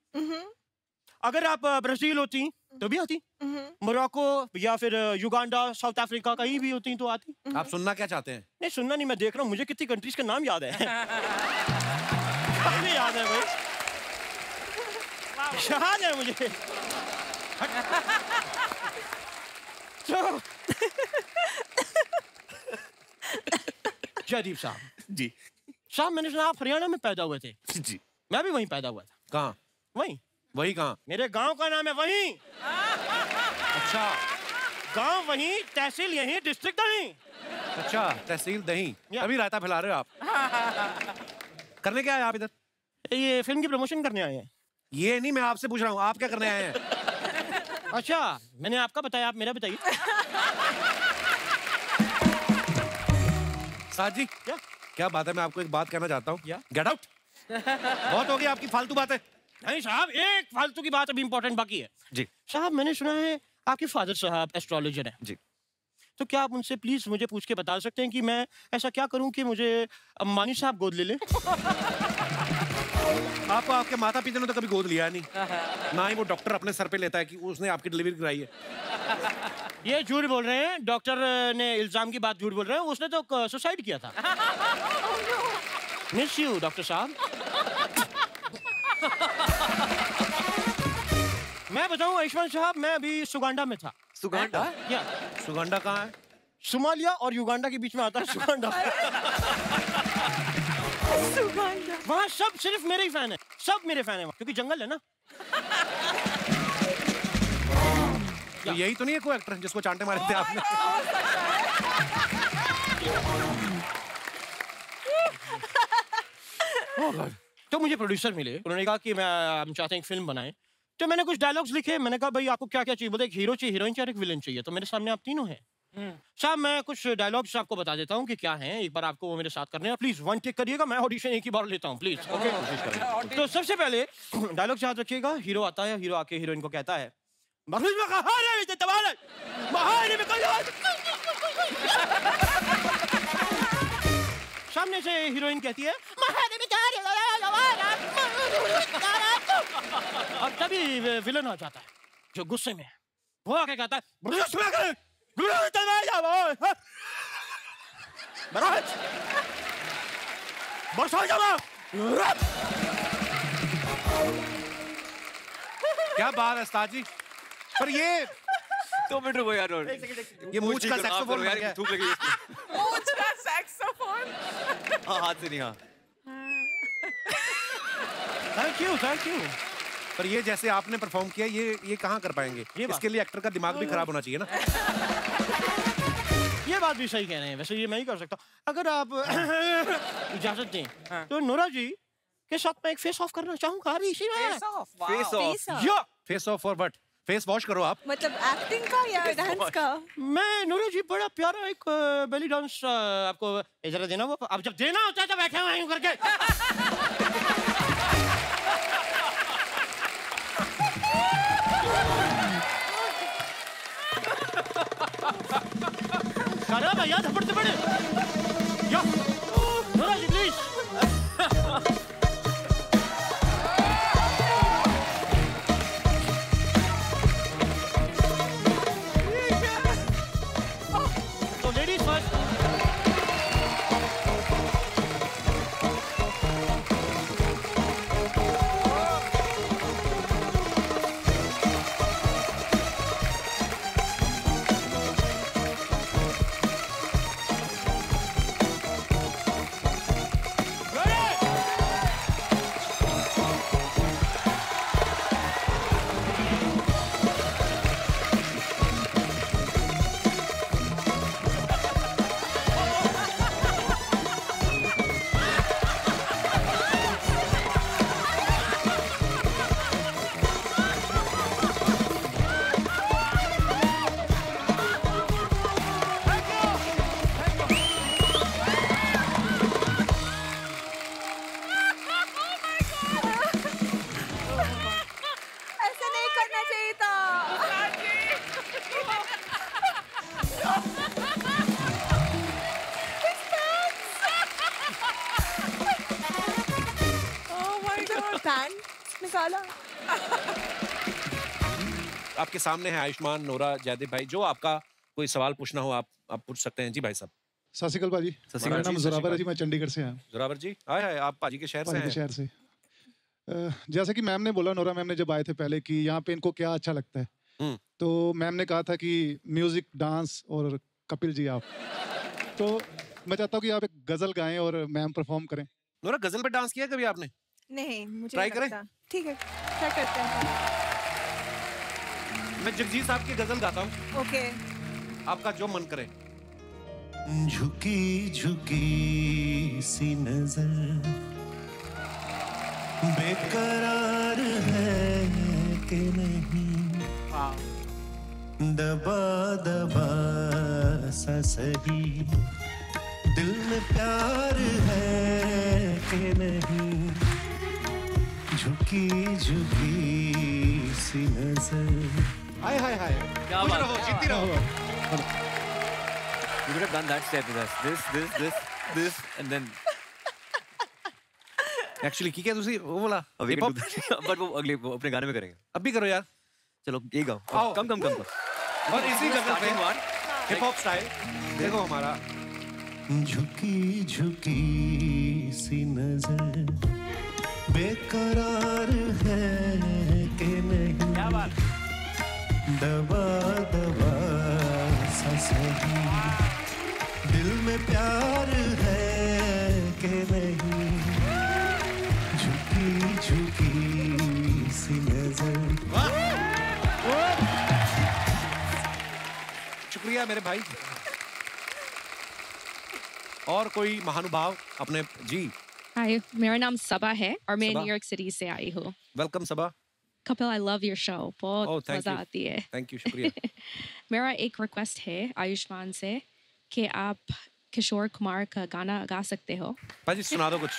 अगर आप ब्राजील होती तो भी आती, मोरक्को या फिर युगांडा, साउथ अफ्रीका कहीं भी होती तो आती। आप सुनना क्या चाहते हैं? नहीं सुनना नहीं, मैं देख रहा हूँ मुझे कितनी कंट्रीज के नाम याद है। भी याद है भाई, याद है मुझे। तो जयदीप साहब जी साहब, मैंने सुना आप हरियाणा में पैदा हुए थे। जी मैं भी वहीं पैदा हुआ था। कहाँ? वहीं। वही कहाँ? मेरे गांव का नाम है वहीं। अच्छा, गांव वहीं, तहसील यहीं, डिस्ट्रिक्ट वहीं। अच्छा तहसील दही, अभी रायता फैला रहे हो आप। करने क्या है आप इधर? ये फिल्म की प्रमोशन करने आए हैं। ये नहीं, मैं आपसे पूछ रहा हूँ आप क्या करने आए हैं? अच्छा, मैंने आपका बताया, आप मेरा बताइए। साथ जी क्या बात है, मैं आपको एक बात कहना चाहता हूँ। Get out. बहुत हो गई आपकी फालतू बातें। नहीं साहब, एक फालतू की बात अभी इंपॉर्टेंट बाकी है। जी साहब, मैंने सुना है आपके फादर साहब एस्ट्रोलॉजर हैं। जी, तो क्या आप उनसे प्लीज मुझे पूछ के बता सकते हैं कि मैं ऐसा क्या करूं कि मुझे अम्बानी साहब गोद ले लें? आपको आपके माता पिता ने तो कभी गोद लिया नहीं, ना ही वो डॉक्टर अपने सर पे लेता है कि उसने आपकी डिलीवरी कराई है। ये झूठ बोल रहे हैं, डॉक्टर ने इल्जाम की बात झूठ बोल रहे हैं, उसने तो सुसाइड किया था। मिस यू डॉक्टर साहब। मैं बताऊं आयुष्मान साहब, मैं अभी सुगांडा में था। सुगांडा? या सुगांडा कहाँ है? सोमालिया और युगांडा के बीच में आता है सुगांडा। वहाँ सब सिर्फ मेरे ही फैन है, सब मेरे फैन है वहाँ, क्योंकि जंगल है ना। तो यही तो नहीं है कोई एक्टर जिसको चांटे मारे थे आपने? तो मुझे प्रोड्यूसर मिले, उन्होंने कहा कि हम चाहते हैं एक फिल्म बनाएं। तो मैंने कुछ डायलॉग्स लिखे, मैंने कहा भाई आपको क्या क्या चाहिए? बोले एक हीरो चाहिए, हीरोइन चाहिए, एक विलेन चाहिए। तो मेरे सामने आप तीनों हैं। साहब, मैं कुछ डायलॉग्स आपको बता देता हूँ कि क्या हैं, एक बार आपको वो मेरे साथ करने हैं। प्लीज वन टेक करिएगा, मैं ऑडिशन एक ही बार लेता हूँ प्लीज। ओके, तो सबसे पहले डायलॉग याद रखिएगा। हीरो आता है, हीरो आके हीरोइन को कहता है, सामने से हीरोइन कहती है, और तभी विलन आ जाता है जो गुस्से में, वो आके कहता है, क्या बात है उस्ताद जी। पर ये 2 मिनट रुको यार। ये मूंछ का सैक्सोफोन बन गया। थूक लगी इसमें। मूंछ का सैक्सोफोन। हाँ, हाथ से नहीं। हाँ, थैंक यू। पर ये जैसे आपने परफॉर्म किया, ये कहाँ कर पाएंगे? इसके लिए एक्टर का दिमाग भी खराब होना चाहिए ना। ये बात भी सही कह रहे हैं। वैसे ये मैं ही कर सकता हूँ अगर आप इजाजत दें। तो नोरा जी के साथ मैं एक फेस ऑफ करना चाहूंगा अभी इसी में। Face of for what? Face wash करो आप। मतलब एक्टिंग का या डांस का? मैं नोरा जी बड़ा प्यारा एक बेली डांस आपको जरा देना। वो अब जब देना होता है तो बैठे हुए यूं करके। करो भैया थप्पड़ थप्पड़। या नोरा जी प्लीज। तो लेडीज फर्स्ट। ऐसा नहीं करना चाहिए था। Oh my God, pants निकाला। आपके सामने है आयुष्मान, नोरा, जयदीप भाई। जो आपका कोई सवाल पूछना हो आप पूछ सकते हैं। जी भाई साहब। सत श्री अकाल भाजी। मेरा नाम जोरावर है जी, मैं चंडीगढ़ से आया। जोरावर जी आए आप पाजी के शहर से हैं। शहर से। जैसे कि मैम ने बोला, नोरा मैम ने जब आए थे पहले कि यहाँ पे इनको क्या अच्छा लगता है, तो मैम ने कहा था कि म्यूजिक, डांस और कपिल जी आप। तो मैं चाहता हूँ कि आप एक गजल गाएं और मैम परफॉर्म करें। नोरा गजल पे डांस किया कभी आपने? नहीं, मुझे ट्राई नहीं करें? लगता। ठीक है, क्या करते हैं? मैं जगजीत साहब की गजल गाता हूँ। ओके। आपका जो मन करे। झुकी झुकी सी नजर बेकरार है कि नहीं, दबा दबा सा सही दिल में प्यार है कि नहीं, झुकी झुकी सी नजर। हाय हाय हाय, क्या बात है, जीती रहो। You could have done that step with us. This, and then. Actually, की क्या दूसरी वो बोला? अभी but वो अगले वो अपने गाने में करेंगे। अब भी करो यार। चलो ये गाओ। कम। और इसी गजल पे हिप हॉप स्टाइल देखो हमारा। झुकी झुकी सी नजर बेकरार है कि नहीं, क्या बात, दबा दबा सा सही दिल में प्यार है कि नहीं, झुकी झुकी सी नजर। शुक्रिया मेरे भाई। और कोई महानुभाव अपने? जी हाय, मेरा नाम सबा है और मैं सबा। न्यूयॉर्क सिटी से आई हूँ। Welcome Saba. Kapil, I love your show, बहुत thank मजा you. आती है। थैंक यू, शुक्रिया। मेरा एक रिक्वेस्ट है आयुष्मान से कि आप किशोर कुमार का गाना गा सकते हो। भाजी सुना दो कुछ।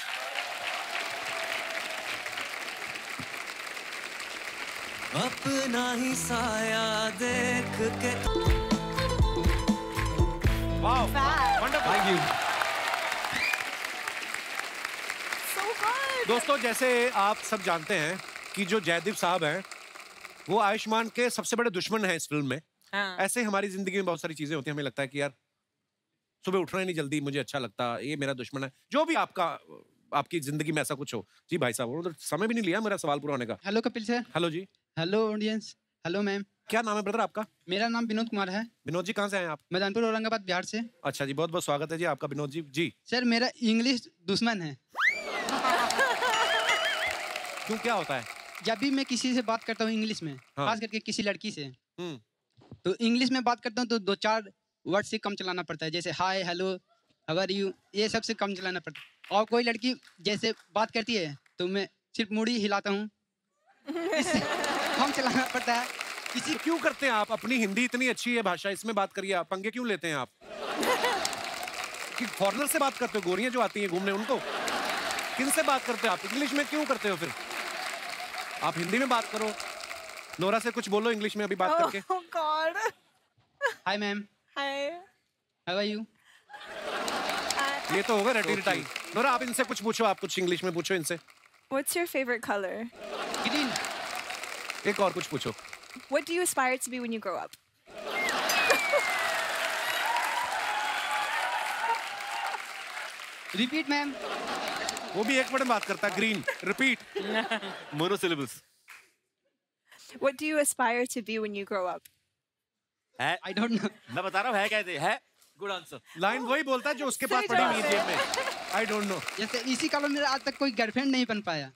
अपना ही साया देख के। Wow, wonderful, thank you. दोस्तों, जैसे आप सब जानते हैं कि जो जयदीप साहब हैं वो आयुष्मान के सबसे बड़े दुश्मन हैं इस फिल्म में। हाँ। ऐसे हमारी जिंदगी में बहुत सारी चीजें होती हैं, हमें लगता है कि यार सुबह उठना ही नहीं जल्दी, मुझे अच्छा लगता, ये मेरा दुश्मन है। जो भी आपकी जिंदगी में ऐसा कुछ हो। जी भाई साहब, उन्होंने समय भी नहीं लिया मेरा सवाल पूरा होने का। Hello Kapil sir. हेलो जी। Hello audience. Hello ma'am. क्या नाम है ब्रदर आपका? मेरा नाम विनोद कुमार है। विनोद जी कहाँ से आए आप? मैदानपुर औरंगाबाद बिहार से। अच्छा जी, बहुत बहुत स्वागत है जी आपका विनोद जी। जी सर मेरा इंग्लिश दुश्मन है। क्यों, क्या होता है? जब भी मैं किसी से बात करता हूँ इंग्लिश में, हाँ। खास करके किसी लड़की से, तो इंग्लिश में बात करता हूँ तो 2-4 वर्ड से कम चलाना पड़ता है, जैसे हाय, हेलो, हाउ आर यू, ये सबसे कम चलाना पड़ता है। और कोई लड़की जैसे बात करती है तो मैं सिर्फ मुड़ी हिलाता हूँ, कम चलाना पड़ता है। किसी क्यों करते हैं आप? अपनी हिंदी इतनी अच्छी है भाषा, इसमें बात करिए आप, पंगे क्यों लेते हैं आप? कि फॉरेनर से बात करते हो, गोरियां जो आती हैं घूमने, उनको? किन से बात करते हो आप? इंग्लिश में क्यों करते हो फिर? आप हिंदी में बात करो। नोरा से कुछ बोलो इंग्लिश में अभी बात करके। Oh God. Hi ma'am. Hi. How are you? ये तो होगा रटी रटाई। नोरा आप इनसे कुछ पूछो, आप कुछ इंग्लिश में पूछो इनसे। What's your favorite color? Green. एक और कुछ पूछो। What do you aspire to be when you grow up? Repeat ma'am. वो भी एक वर्ड में बात करता है, green. Repeat. Monosyllables. What do you aspire to be when you grow up? है? I don't know. मैं बता रहा हूँ है कहते है। Good answer. लाइन वही बोलता है जो उसके पास पड़ी हुई है जेब में। I don't know. जैसे इसी कारण मेरा आज तक कोई गर्लफ्रेंड नहीं बन पाया।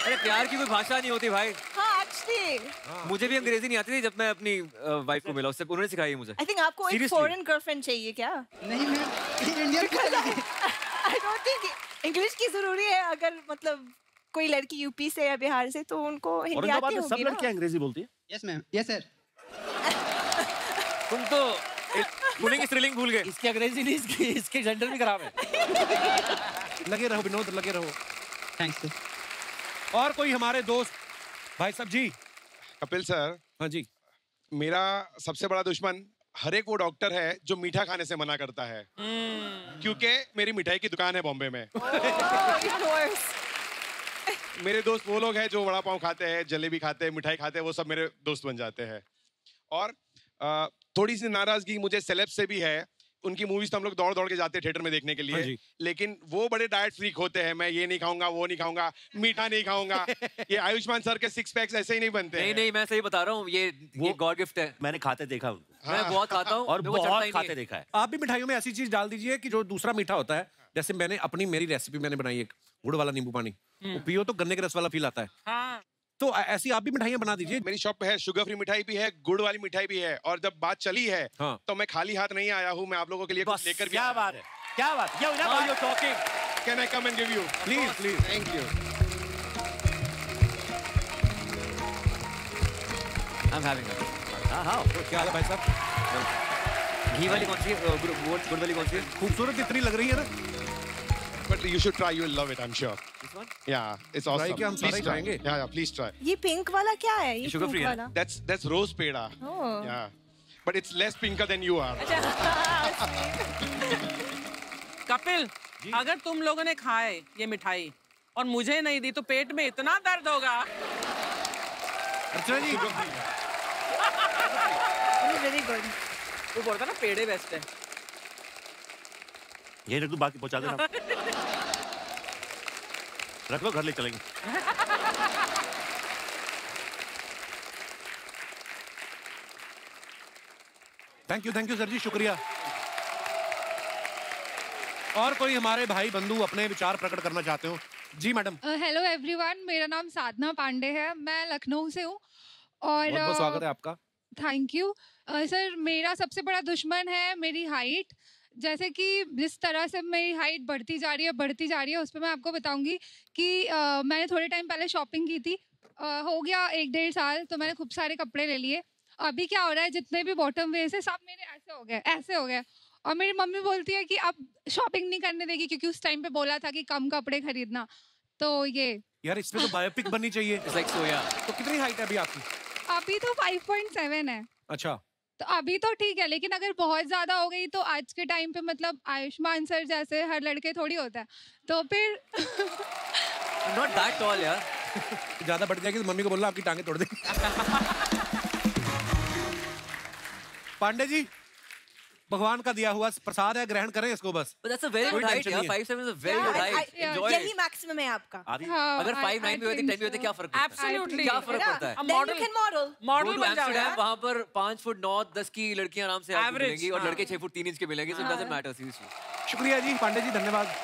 अरे प्यार की कोई भाषा नहीं होती भाई। हाँ, actually. मुझे भी अंग्रेजी नहीं आती थी जब मैं अपनी वाइफ को मिला, उससे उन्होंने सिखाई है मुझे। I think आपको एक Seriously? foreign girlfriend चाहिए क्या? नहीं मैम, इंडियन की चलेगी। I don't think इंग्लिश की जरूरी है। अगर मतलब कोई लड़की यूपी से या बिहार से तो उनको हिंदी औरंगाबाद आती में सब होगी ना? लड़कियां अंग्रेजी बोलती है। Yes ma'am, yes sir. तुम तो पुलिंग स्त्रीलिंग भूल गए। इसकी अंग्रेजी नहीं, इसके जेंडर भी खराब है। लगे रहो विनोद, लगे रहो। Thanks sir. और कोई हमारे दोस्त भाई साहब जी। कपिल सर। हाँ जी। मेरा सबसे बड़ा दुश्मन हर एक वो डॉक्टर है जो मीठा खाने से मना करता है, क्योंकि मेरी मिठाई की दुकान है बॉम्बे में। मेरे दोस्त वो लोग हैं जो वड़ा पाव खाते हैं, जलेबी खाते हैं, मिठाई खाते हैं, वो सब मेरे दोस्त बन जाते हैं। और थोड़ी सी नाराजगी मुझे सेलेब से भी है। उनकी मूवीज तो हम लोग दौड़ दौड़ के जाते हैं थिएटर में देखने के लिए, हाँ जी। लेकिन वो बड़े डाइट फ्रीक होते हैं। मैं ये नहीं खाऊंगा, वो नहीं खाऊंगा, मीठा नहीं खाऊंगा। ये आयुष्मान सर के 6 पैक्स ऐसे ही नहीं बनते नहीं हैं। नहीं, मैं सही बता रहा हूँ, ये गॉड गिफ्ट है। मैंने खाते देखा उनको। मैं बहुत खाता हूँ और मेरे को चढ़ता बहुत ही नहीं खाते है। देखा है। आप भी मिठाइयों में ऐसी चीज डाल दीजिए कि जो दूसरा मीठा होता है। जैसे मेरी रेसिपी मैंने बनाई एक गुड़ वाला नींबू पानी, वो पियो तो गन्ने के रस वाला फील आता है। हाँ। तो ऐसी आप भी मिठाइयां बना दीजिए। मेरी शॉप पे है, शुगर फ्री मिठाई भी है, गुड़ वाली मिठाई भी है। और जब बात चली है तो मैं खाली हाथ नहीं आया हूँ, मैं आप लोगों के लिए कुछ लेकर भी क्या बात है, क्या बात। Can I come and give you? Please, please. Thank you. I'm having it. हाँ, क्या हाल है भाई साहब? घी वाली कौन सी है? गुड़ वाली कौन सी है? खूबसूरत इतनी लग रही है ना। But you should try, you will love it, I'm sure. This one? Yeah, it's awesome. Try क्या, हम सारे Please ही try. खाएंगे। Yeah, please try. ये पिंक वाला क्या है? ये sugar पिंक free है वाला? That's rose peda. Oh. Yeah. But it's less pinker than you are. Kapil, अगर तुम लोगों ने खाए ये मिठाई और मुझे नहीं दी तो पेट में इतना दर्द होगा। अच्छा जी। Very good. वो बोलता ना पेड़े बेस्ट है। ये रख दो, बाकी पहुंचा देना। रख लो, घर ले चलेंगे। थैंक यू सर जी, शुक्रिया। और कोई हमारे भाई बंधु अपने विचार प्रकट करना चाहते हो? जी मैडम। हेलो एवरीवन, मेरा नाम साधना पांडे है, मैं लखनऊ से हूँ। और बहुत बहुत स्वागत है आपका। Thank you sir. मेरा सबसे बड़ा दुश्मन है मेरी हाइट। जैसे कि जिस तरह से मेरी हाइट बढ़ती जा रही है उस पर मैं आपको बताऊंगी कि मैंने थोड़े टाइम पहले शॉपिंग की थी। हो गया 1-1.5 साल, तो मैंने खूब सारे कपड़े ले लिए। अभी क्या हो रहा है, जितने भी बॉटम वेयर है सब मेरे ऐसे हो गए। और मेरी मम्मी बोलती है कि अब शॉपिंग नहीं करने देगी, क्योंकि उस टाइम पे बोला था कि कम कपड़े खरीदना। तो ये यार इसमें तो बायोपिक बननी चाहिए। तो कितनी हाइट है अभी आपकी? अभी तो 5.7 है। अच्छा, तो अभी तो ठीक है, लेकिन अगर बहुत ज्यादा हो गई तो आज के टाइम पे मतलब आयुष्मान सर जैसे हर लड़के थोड़ी होता है, तो फिर Not that tall यार। ज्यादा बढ़ जाएगी तो मम्मी को बोलना आपकी टांगे तोड़ देंगे। पांडे जी, भगवान का दिया हुआ प्रसाद है, ग्रहण करें इसको बस। But that's a very good height, yeah. 5'7" is a very good height. Enjoy यही it. मैक्सिमम है आपका। अगर 5'9" भी होती, 10 भी होती, क्या फर्क पड़ता है? Absolutely. क्या फर्क पड़ता है? Then you can model. Model बन जाओ Amsterdam, यार। वहाँ पर 5 फुट 9, 10 की लड़कियां आराम से आपको Average, मिलेंगी और हाँ। लड़के 6 फुट 3 इंच के मिलेंगे, so it doesn't matter seriously. शुक्रिया जी पांडे जी, धन्यवाद।